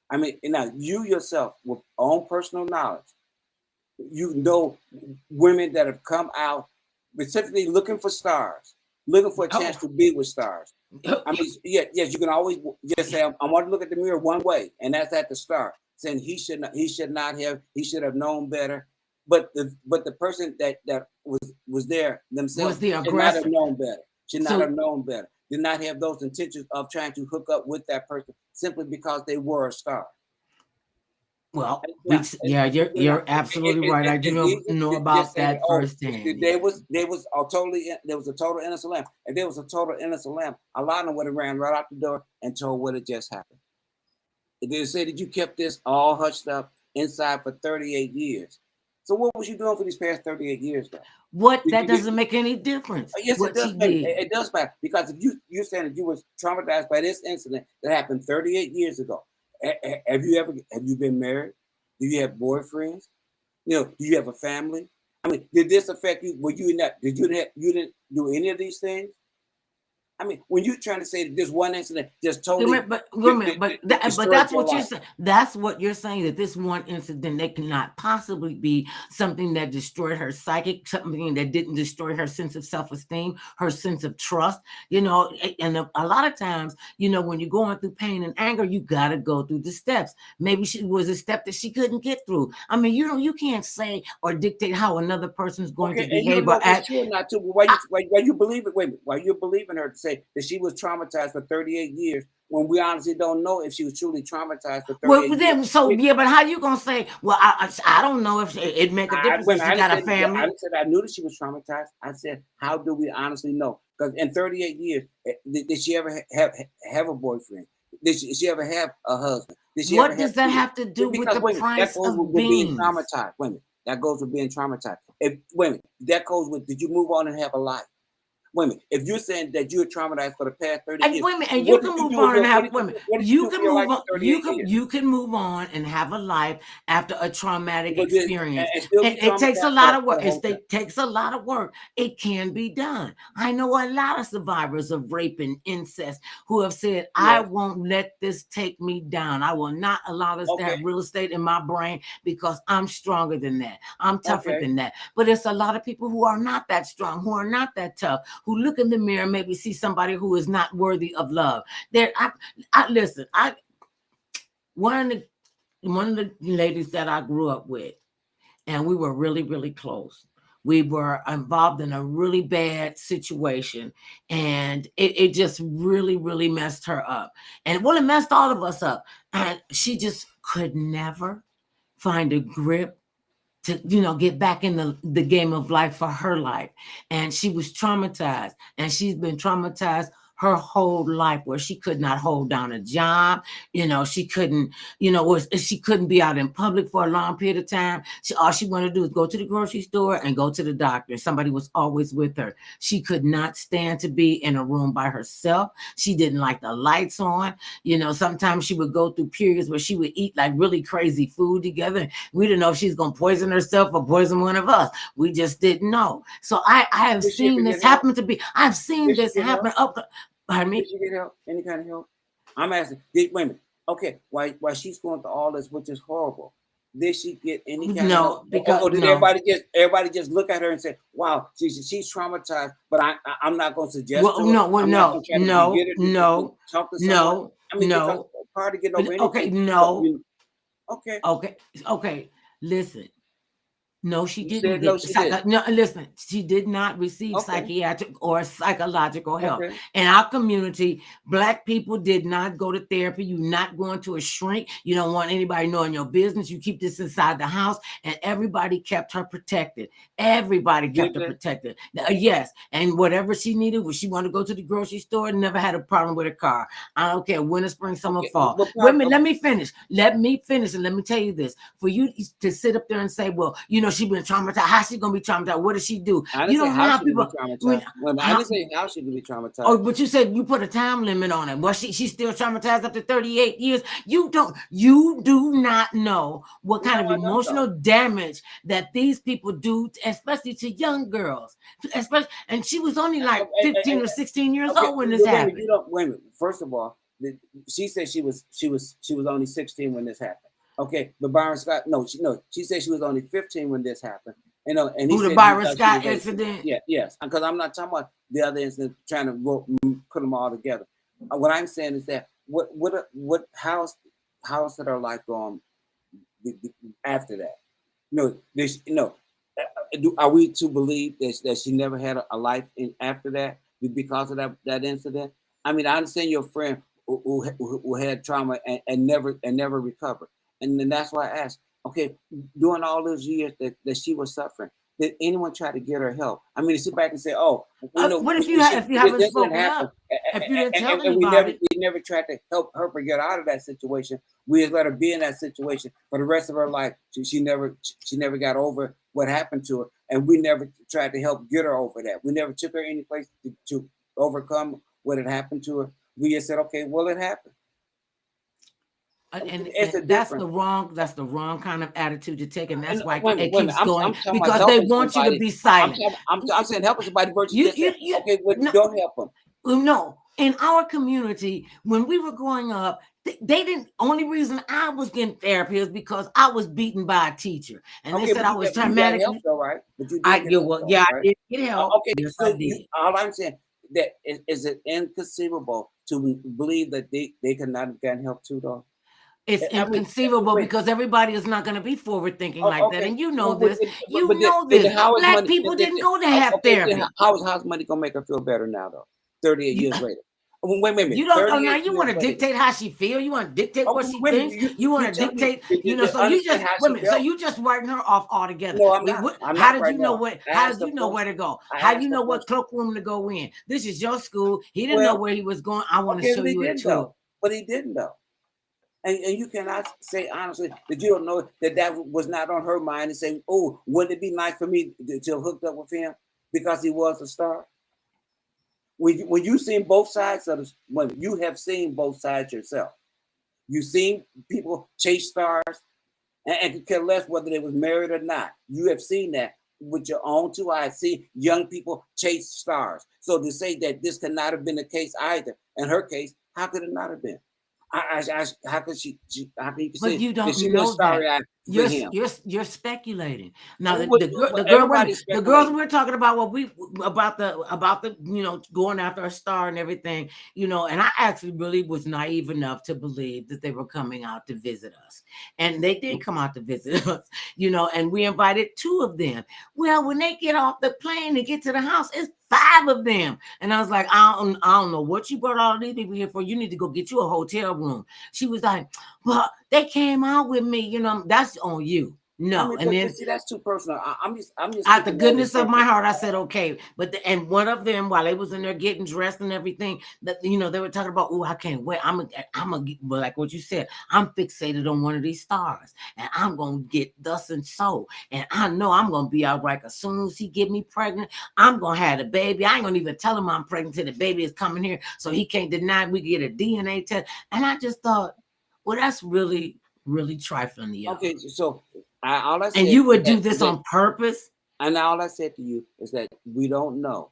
I mean, now you yourself, with own personal knowledge, you know women that have come out specifically looking for stars, looking for a chance to be with stars. I mean, yes, you can always just say, I want to look at the mirror one way, and that's at the star, saying he should have known better. But the person that was there themselves was the should aggressor. not have known better. Should not have known better. Did not have those intentions of trying to hook up with that person simply because they were a star. Well, you're absolutely right. I do know about that firsthand. There was a total innocent lamb. If there was a total innocent lamb, a lot of them would have ran right out the door and told what had just happened. They say that you kept this all hushed up inside for 38 years. So what was you doing for these past 38 years, though? That doesn't make any difference. Yes, it does. It does matter, because if you're saying that you were traumatized by this incident that happened 38 years ago. Have you been married? Do you have boyfriends? Do you have a family? I mean, did this affect you? Were you in that? You didn't do any of these things? I mean, when you're trying to say that this one incident just totally But destroyed that's your what you're life. saying. That's what you're saying, that this one incident, that cannot possibly be something that destroyed her psychic, something that didn't destroy her sense of self-esteem, her sense of trust. And a lot of times, when you're going through pain and anger, you got to go through the steps. Maybe she was a step that she couldn't get through. I mean, you can't say or dictate how another person's going Okay, to and you behave know or for act. sure not to. But why you believe it? Wait a minute. Why you believing her to say that she was traumatized for 38 years when we honestly don't know if she was truly traumatized for Well, 38 years? then, so yeah, but how you gonna say? Well, I don't know if it make a difference When if she I didn't got a say that, I family. didn't say that I knew that she was traumatized. I said, how do we honestly know? Because in 38 years, did she ever have a boyfriend? Did she ever have a husband? Did she ever What have does that kids? have to do with Because the wait a minute, that price goes of with being beans? traumatized. Wait a minute, that goes with being traumatized. If wait a minute, that goes with did you move on and have a life? Wait a minute, if you're saying that you're traumatized for the past 30 And years, women, and you what did can you move do with on and your have women. what did you You do for can your move life on. for 38 years? You can move on and have a life after a traumatic But this, experience. and still be It takes a traumatized lot of for work. the whole time. It takes a lot of work. It can be done. I know a lot of survivors of rape and incest who have said, "I Yes. won't let this take me down. I will not allow this to Okay. have real estate in my brain because I'm stronger than that. I'm tougher Okay. than that." But it's a lot of people who are not that strong, who are not that tough, who look in the mirror and maybe see somebody who is not worthy of love. There, I listen. One of the ladies that I grew up with, and we were really, really close. We were involved in a really bad situation, and it just really, really messed her up. And well, it messed all of us up. And she just could never find a grip to get back in the game of life for her life. And she was traumatized, and she's been traumatized her whole life, where she could not hold down a job. She couldn't, she couldn't be out in public for a long period of time. All she wanted to do is go to the grocery store and go to the doctor. Somebody was always with her. She could not stand to be in a room by herself. She didn't like the lights on. Sometimes she would go through periods where she would eat like really crazy food together. We didn't know if she's going to poison herself or poison one of us. We just didn't know. So I have Did she ever seen this get help? happen to be. I've seen Did she this get happen help? up. Pardon Did me? she get help? Any kind of help? I'm asking. Wait a minute. Okay, why she's going through all this, which is horrible? Did she get any kind of help? No, because Or did no. everybody just look at her and say, "Wow, she's traumatized"? But I'm not going to suggest Well, to her. no, well, I'm not going no, to try to no, get her to no, talk to someone. no, I mean, because no. part of getting over Okay, anything, no. okay. Okay, okay. Listen. No, she You didn't said no, get she didn't. no, listen, she did not receive Okay, psychiatric or psychological help. okay. In our community, Black people did not go to therapy. You're not going to a shrink. You don't want anybody knowing your business. You keep this inside the house, and everybody kept her protected. Everybody Did kept her they? protected. Okay. Yes, and whatever she needed, when she wanted to go to the grocery store, never had a problem with her car. I don't care, winter, spring, summer, Okay. fall. But Wait a part minute, of let me finish. Let me finish, and let me tell you this. For you to sit up there and say, well, she's been traumatized. How she gonna be traumatized? What does she do? I didn't You say don't know how how she could be people. traumatized. Well, I How, didn't say how she could be oh, traumatized. but you said you put a time limit on it. Well, she's still traumatized after 38 years. You do not know what No, kind of I don't know. emotional damage that these people do, especially to young girls. Especially, and she was only like 15 or 16 years Okay, old when this but wait a minute. happened. You don't wait a minute. First of all, she said she was only 16 when this happened. Okay, but Byron Scott, no, she said she was only 15 when this happened. And he Who, the said he Byron thought she Scott was 18. incident? Yeah, yes, because I'm not talking about the other incident trying to put them all together. What I'm saying is that how's did her life go on after that? No. Are we to believe that she never had a life after that because of that incident? I mean, I understand your friend who had trauma and never recovered, and then that's why I asked. Okay, during all those years that she was suffering, did anyone try to get her help? I mean, to sit back and say, "Oh, we know What if if you this haven't incident spoken happened," up? If you didn't tell and anybody? we never tried to help her get out of that situation. We just let her be in that situation for the rest of her life. She never got over what happened to her, and we never tried to help get her over that. We never took her any place to overcome what had happened to her. We just said, okay, well, it happened. And It's a that's difference. the wrong kind of attitude to take, and that's And why wait a it minute. keeps going, I'm talking about because they helping want you to somebody. be I'm silent. talking, I'm saying helping somebody versus just saying, You okay, well, no, don't help them. No, in our community, when we were growing up, they didn't. Only reason I was getting therapy is because I was beaten by a teacher, and they Okay, said but I was you got help traumatically. though, right? But you I did get yeah, help well, though, yeah, I right? did get help. Okay, Yes, I so you did. all I'm saying that is it inconceivable to believe that they could not have gotten help too though? It's I mean, inconceivable wait. because everybody is not going to be forward thinking Oh, like that, okay. and you know Well, this. but You know this. then how is Black money? people didn't go to have Okay, then therapy. how's money gonna make her feel better now though? 38 You, years later. Wait a you minute. don't. Oh, now 38 you years want to later. dictate how she feel. You want to dictate what Okay, she wait a minute. thinks. You want You to tell me dictate. You know. So you understand just how wait a she minute. So felt. you just writing her off altogether. No, I'm Wait, not. what? I'm How not did right you know now. what? I How asked did the you know where question. to go? I How you asked the know what question. cloakroom to go in? This is your school. He didn't know Well, where he was going. I want to okay, show but he you a didn't tour. though. But he didn't though. And you cannot say honestly that you don't know that was not on her mind and say, oh, wouldn't it be nice for me to have hooked up with him because he was a star? When you seen both sides of this, when you have seen both sides yourself, you've seen people chase stars and could care less whether they was married or not. You have seen that with your own two eyes. See young people chase stars. So to say that this could not have been the case either, in her case, how could it not have been? How could how can you But say you that don't she was know that. starry eyed for You're him? you're speculating. Now Well, the girl women everybody's the girls speculating. we're talking about what we about the going after a star and everything, and I actually really was naive enough to believe that they were coming out to visit us. And they did come out to visit us, and we invited two of them. Well, when they get off the plane and get to the house, it's five of them. And I was like, I don't know what you brought all these people here for. You need to go get you a hotel room. She was like, well, they came out with me, that's on you. I No. mean, And but then see, that's too personal. I'm just out the speaking on the goodness of my surface. heart, I said, okay. And one of them, while they was in there getting dressed and everything, that they were talking about, oh, I can't wait. I'm well, like what you said, I'm fixated on one of these stars, and I'm gonna get thus and so. And I know I'm gonna be all right as soon as he get me pregnant. I'm gonna have the baby. I ain't gonna even tell him I'm pregnant till the baby is coming here, so he can't deny we get a DNA test. And I just thought, well, that's really, really trifling to y'all. Okay, so all I And said you is would do this that, on purpose? and all I said to you is that we don't know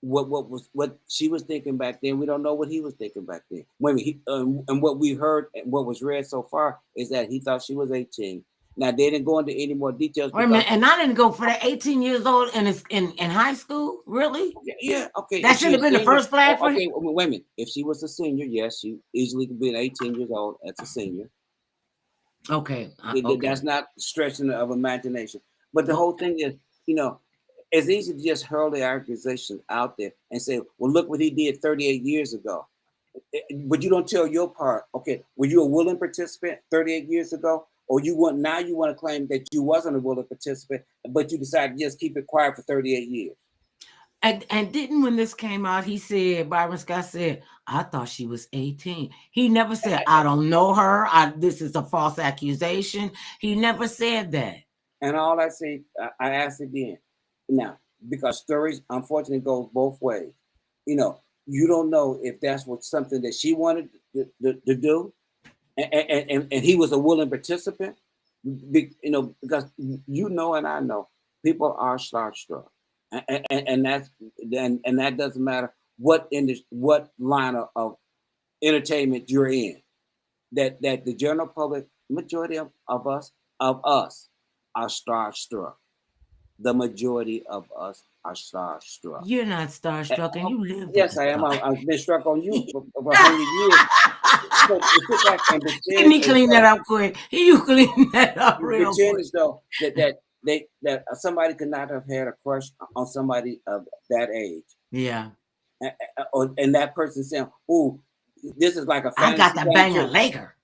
what she was thinking back then. We don't know what he was thinking back then. When and what we heard and what was read so far is that he thought she was 18. Now they didn't go into any more details Wait a because minute, and I didn't go for the 18 years old and it's in high school? Really? yeah, okay. That If she should have a been the senior, first flag for him? okay, wait a minute. If she was a senior, yes, she easily could be 18 years old as a senior. Okay, okay. That's not stretching of imagination. But the Well, whole thing is, you know, it's easy to just hurl the accusation out there and say, well, look what he did 38 years ago. But you don't tell your part. Okay, were you a willing participant 38 years ago? Or you want to claim that you wasn't a willing participant, but you decided to just keep it quiet for 38 years. and didn't when this came out, he said, Byron Scott said, I thought she was 18. He never said, I don't know her. This is a false accusation. He never said that. And all I say, I ask again. Now, because stories unfortunately go both ways. You don't know if that's what something that she wanted to do, and he was a willing participant. Because and I know people are starstruck, and that doesn't matter what line of entertainment you're in. That the general public majority of us are starstruck. The majority of us are starstruck. You're not starstruck and you live with Yes, the I am. star. I've been struck on you for 100 years. So to sit back and Didn't pretend he as clean that though up quick? You clean that up you real pretend quick. as though that somebody could not have had a crush on somebody of that age, Yeah. and that person saying, "Ooh, this is like a I got fantasy to come bang a true," Laker.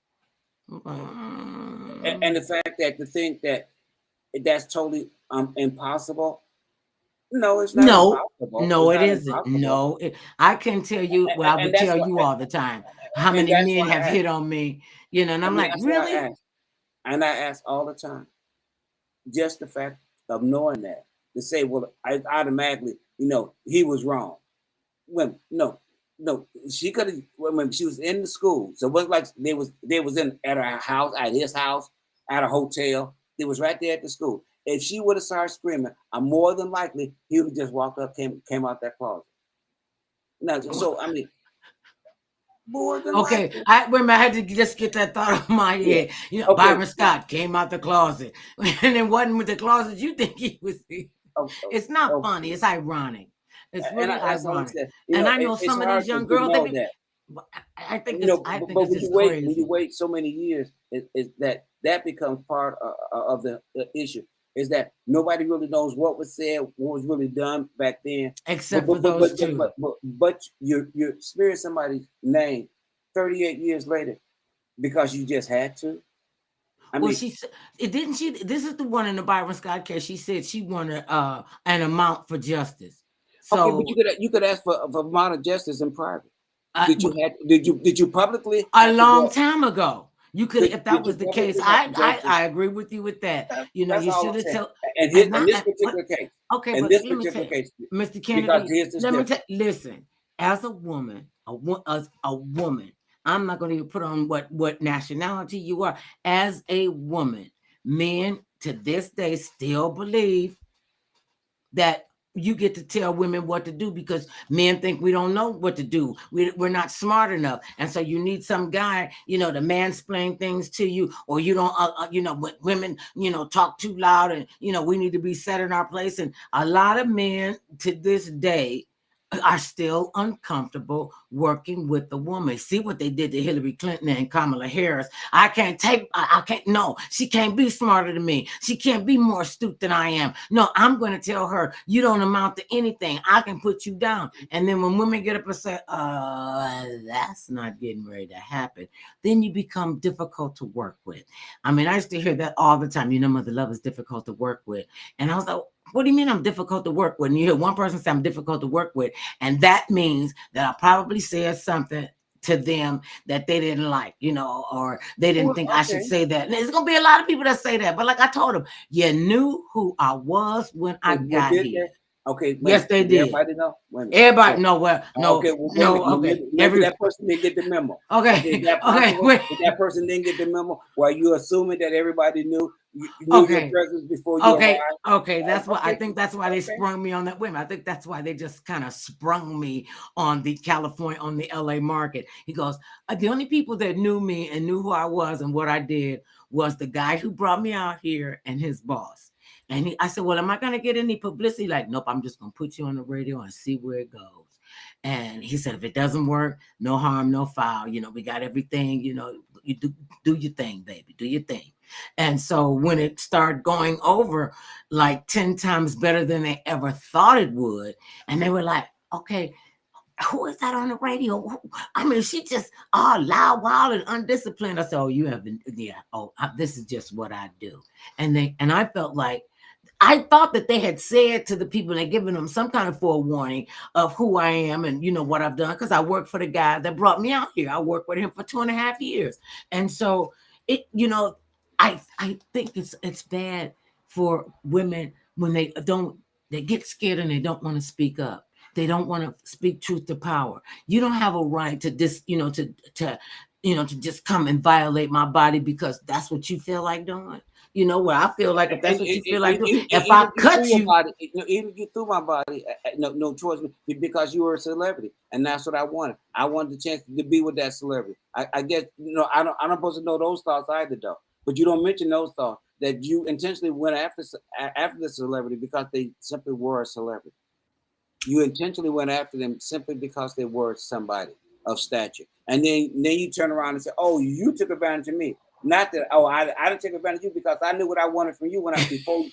and the fact that to think that that's totally impossible. No, it's not No, impossible. no, It's it not isn't. impossible, No, I can tell you. Well, I and would that's tell why, you all the time how and many that's men why have I ask, hit on me. And I'm and like, that's why I really? ask, and I ask all the time. Just the fact of knowing that to say, well, I automatically, he was wrong. When no, she could have when she was in the school. So it wasn't like they was in at her house, at his house, at a hotel. It was right there at the school. If she would have started screaming, I'm more than likely he would have just walked up, came out that closet. Now, so I mean, more than Okay, likely, I remember I had to just get that thought out of my yeah. head. You know, Okay, Byron Scott came out the closet, and it wasn't with the closet you think he was in. It's not funny. okay, It's ironic. It's really that's all I'm ironic. saying. And I know It's some of these hard to young girls, they know be. that. I think it's. I think But it's just when you crazy. wait so many years, that becomes part of the issue. Is that nobody really knows what was said, what was really done back then. Except for those two. But you're sparing somebody's name 38 years later because you just had to. I Well, mean, she said it didn't. She this is the one in the Byron Scott case. She said she wanted an amount for justice. okay, but So you could ask for amount of justice in private. uh, Did you publicly a have to long go? time ago. You could, if that Did you was the case, publicly have justice? I agree with you with that. You know, That's you all should I'm have saying. told, And and in not, this but particular case, okay, in but this let me tell particular you, case, Mr. because Kennedy, here's this let me difference. tell. Listen, as a woman, a woman, I'm not going to even put on what nationality you are. As a woman, men to this day still believe that you get to tell women what to do because men think we don't know what to do. We're not smart enough. And so you need some guy, you know, to mansplain things to you, or you don't, you know, but women, you know, talk too loud and, you know, we need to be set in our place. And a lot of men to this day are still uncomfortable working with the woman. See what they did to Hillary Clinton and Kamala Harris. I can't, no, she can't be smarter than me. She can't be more astute than I am. No, I'm going to tell her, you don't amount to anything. I can put you down. And then when women get up and say, that's not getting ready to happen, then you become difficult to work with. I mean, I used to hear that all the time. You know, Mother Love is difficult to work with. And I was like, what do you mean I'm difficult to work with? And you hear one person say I'm difficult to work with. And that means that I probably said something to them that they didn't like, you know, or they didn't Well, think I should okay. say that. And there's going to be a lot of people that say that. But like I told them, you knew who I was when I Well, got did here. they? Okay, wait a Yes, minute. they Did did. everybody know? Wait a minute. Everybody, So, no, well, okay, no, well, wait a minute. no, okay. Maybe that person didn't get the memo. Okay, is Okay, that okay, possible? wait. If that person didn't get the memo, while you assuming that everybody knew your Okay. presence before you Okay, arrived? okay. That's why I Okay, think that's why they okay. sprung me on that women. I think that's why they just kind of sprung me on the California, on the LA market. He goes, the only people that knew me and knew who I was and what I did was the guy who brought me out here and his boss. And I said, well, am I going to get any publicity? Like, nope, I'm just going to put you on the radio and see where it goes. And he said, if it doesn't work, no harm, no foul. You know, we got everything, you know, you do your thing, baby, do your thing. And so when it started going over like 10 times better than they ever thought it would, and they were like, okay, who is that on the radio? I mean, she just loud, wild, and undisciplined. I said, oh, you have been, yeah. Oh, this is just what I do. And I felt like I thought that they had said to the people and given them some kind of forewarning of who I am and you know what I've done because I worked for the guy that brought me out here. I worked with him for 2.5 years, and so it, you know, I think it's bad for women when they get scared and they don't want to speak up. They don't want to speak truth to power. You don't have a right to to just come and violate my body because that's what you feel like doing. You know what I feel like if that's And, what you feel like doing. If even I if you threw cut your you, body, even if you threw my body, no choice because you were a celebrity, and that's what I wanted. I wanted the chance to be with that celebrity. I guess I'm not supposed to know those thoughts either, though. But you don't mention those thoughts that you intentionally went after the celebrity because they simply were a celebrity. You intentionally went after them simply because they were somebody of stature. And then you turn around and say, oh, you took advantage of me. Not that, oh, I didn't take advantage of you because I knew what I wanted from you before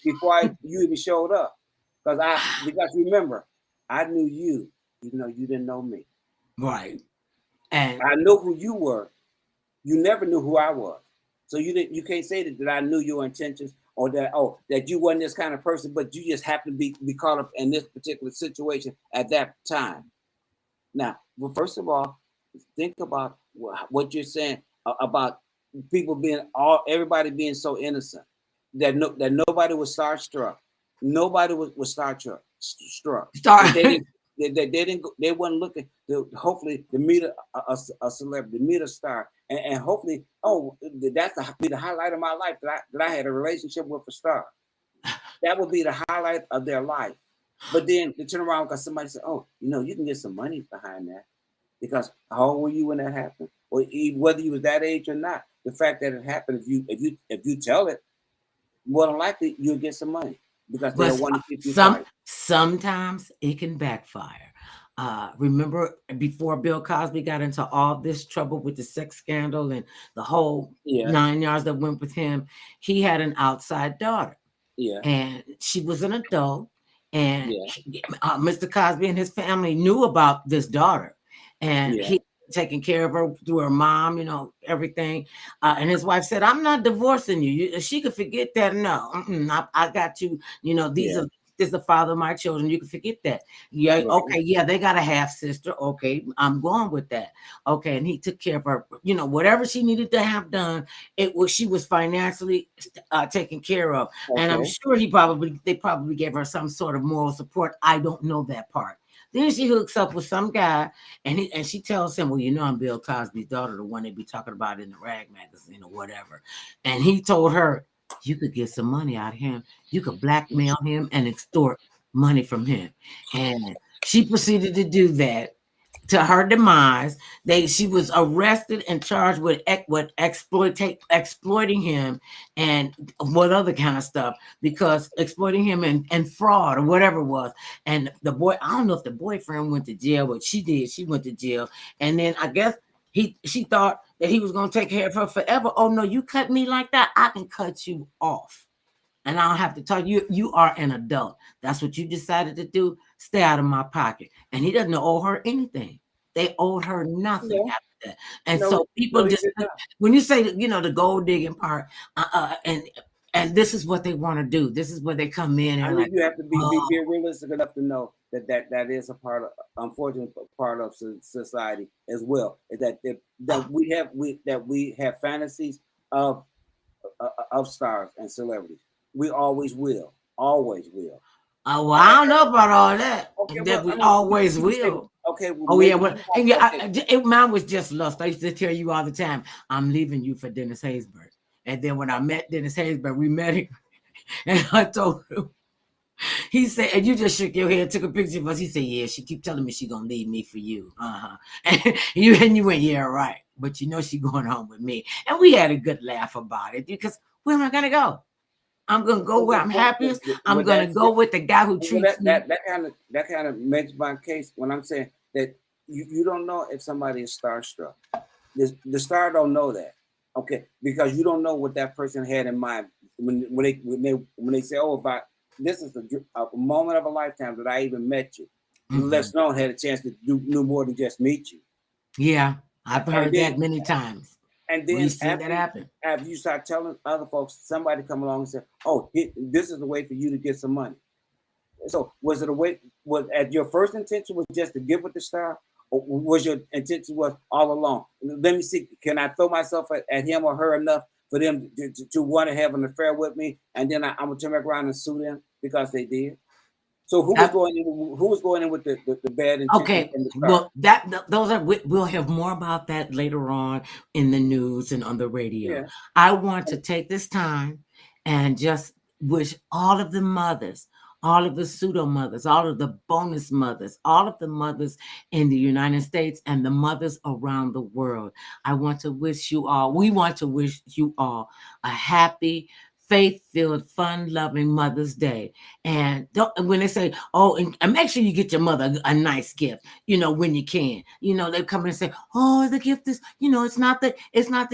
you even showed up. Because remember, I knew you, even though you didn't know me. right, and I knew who you were. You never knew who I was. So you can't say that I knew your intentions or that you wasn't this kind of person, but you just happened to be caught up in this particular situation at that time. Now, well, first of all, think about what you're saying about everybody being so innocent that nobody was starstruck. Nobody was struck. That start. they didn't they weren't looking to hopefully to meet a celebrity, to meet a star, and hopefully, oh, that's be the highlight of my life that I had a relationship with a star. That would be the highlight of their life. But then they turn around because somebody said, "Oh, you can get some money behind that." Because how old were you when that happened, or whether you was that age or not? The fact that it happened, if you tell it, more than likely you'll get some money because But they'll want to keep you some quiet. sometimes it can backfire. Remember before Bill Cosby got into all this trouble with the sex scandal and the whole Yeah, 9 yards that went with him, he had an outside daughter, yeah, and she was an adult. And yeah, Mr. Cosby and his family knew about this daughter, and yeah. he taking care of her through her mom, everything. And his wife said, "I'm not divorcing you. She could forget that. No, I got you. These Yeah, are." This is the father of my children. You can forget that. Yeah, right. okay, yeah, they got a half sister. Okay, I'm going with that. Okay, and he took care of her. Whatever she needed to have done, she was financially taken care of, and I'm Okay. sure they probably gave her some sort of moral support. I don't know that part. Then she hooks up with some guy, and she tells him, "Well, I'm Bill Cosby's daughter, the one they be talking about in the rag magazine or whatever." And he told her, "You could get some money out of him. You could blackmail him and extort money from him." And she proceeded to do that to her demise. She was arrested and charged with exploiting him and what other kind of stuff, because exploiting him and fraud or whatever it was. And the boy, I don't know if the boyfriend went to jail, but she did. She went to jail, and then I guess she thought that he was going to take care of her forever. Oh no, you cut me like that, I can cut you off. And I don't have to tell you, you are an adult. That's what you decided to do. Stay out of my pocket. And he doesn't owe her anything. They owed her nothing No, after that. And no, so people no, he just, did not. when you say, the gold digging part, and this is what they want to do. This is where they come in I and like, mean, you have to oh, be realistic enough to know that is a part of, unfortunate part of society as well. Is that we have fantasies of of stars and celebrities. We always will. well, I, I don't know about all that. okay, That well, I we mean, always you can say, will. okay, well, Oh yeah, maybe well, you and won't. yeah, Okay, mine was just lust. I used to tell you all the time, I'm leaving you for Dennis Haysbert. And then when I met Dennis Haysbert, we met him, and I told him, he said, and you just shook your head, took a picture of us. He said, "Yeah, she keep telling me she gonna leave me for you." And you went, "Yeah, right." But she going home with me, and we had a good laugh about it, because where am I gonna go? I'm gonna go where I'm happiest. I'm but gonna that's go with the guy who well, treats me. that kind of makes my case when I'm saying that you don't know if somebody is starstruck. The star don't know that, okay, because you don't know what that person had in mind when they say, "Oh, if I this is a moment of a lifetime that I even met you." Mhm. Let's know had a chance to do more than just meet you, Yeah, I've and heard then that many times. and We've then seen that happen. after you start telling other folks, somebody come along and say, "Oh, this is a way for you to get some money." So was it a way? Was at your first intention was just to get with the star, or was your intention was all along? Let me see. Can I throw myself at him or her enough for them to want to have an affair with me, and then I'm gonna turn back around and sue them because they did? So who was Yep. going in? Who was going in with the bad intentions Okay. from the start? Well, those are we'll have more about that later on in the news and on the radio. Yeah. I want to take this time and just wish all of the mothers, all of the pseudo mothers, all of the bonus mothers, all of the mothers in the United States and the mothers around the world. I want to wish you all, we want to wish you all a happy, faith-filled, fun-loving Mother's Day. And when they say, "Oh, and make sure you get your mother a nice gift," when you can. They come in and say, "Oh, the gift is, it's not the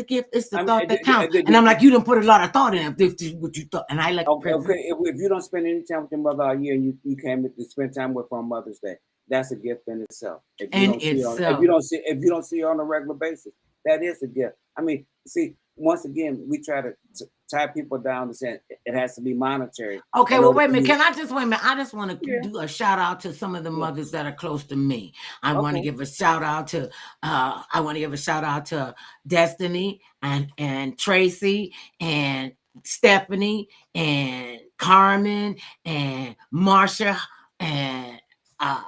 gift, it's the I mean, thought that counts." And I'm like, "You didn't put a lot of thought in it. This is what you thought." And I like the okay, present. if you don't spend any time with your mother all year and you came to spend time with her on Mother's Day, that's a gift in itself. And itself. If you don't see her on a regular basis, that is a gift. I mean, see, once again, we try to tie people down to saying it has to be monetary Okay, in well, order wait a for minute. you. Can I just wait a minute? I just want to Yeah, do a shout out to some of the yeah. mothers that are close to me. Okay. I want to give a shout out to Destiny and Tracy and Stephanie and Carmen and Marsha and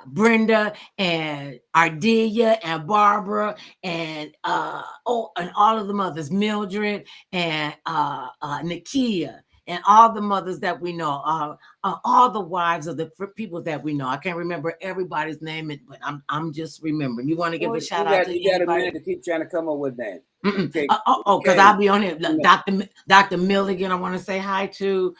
Brenda and Ardelia and Barbara and and all of the mothers, Mildred and Nakia and all the mothers that we know, all the wives of the people that we know. I can't remember everybody's name, but I'm just remembering. You want to give Well, a shout out to you got a anybody? minute to keep trying to come up with that. Okay, Because okay. I'll be on here. You know, Dr. Milligan, I want to say hi to.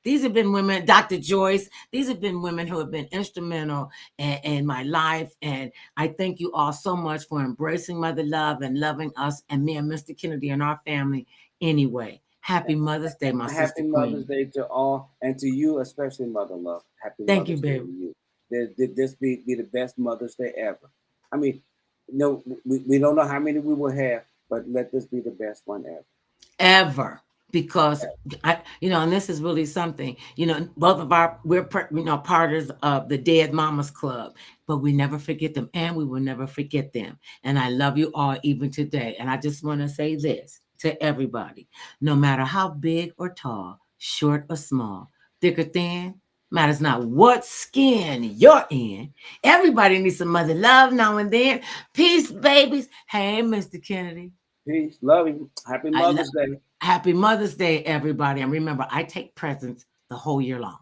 These have been women, Dr. Joyce. These have been women who have been instrumental in my life. And I thank you all so much for embracing Mother Love and loving us and me and Mr. Kennedy and our family anyway. Happy Mother's Day, my Happy sister Mother's Queen. Day to all, and to you especially, Mother Love. Happy Thank you, Mother's Day baby. to you. This be the best Mother's Day ever. I mean, no, we don't know how many we will have, but let this be the best one ever. Ever. Because and this is really something. Both of we're partners of the Dead Mamas Club, but we never forget them, and we will never forget them. And I love you all even today. And I just want to say this to everybody: no matter how big or tall, short or small, thick or thin, matters not what skin you're in. Everybody needs some mother love now and then. Peace, babies. Hey, Mr. Kennedy. Peace, love you. Happy I love. Mother's Day. Happy Mother's Day, everybody. And remember, I take presents the whole year long.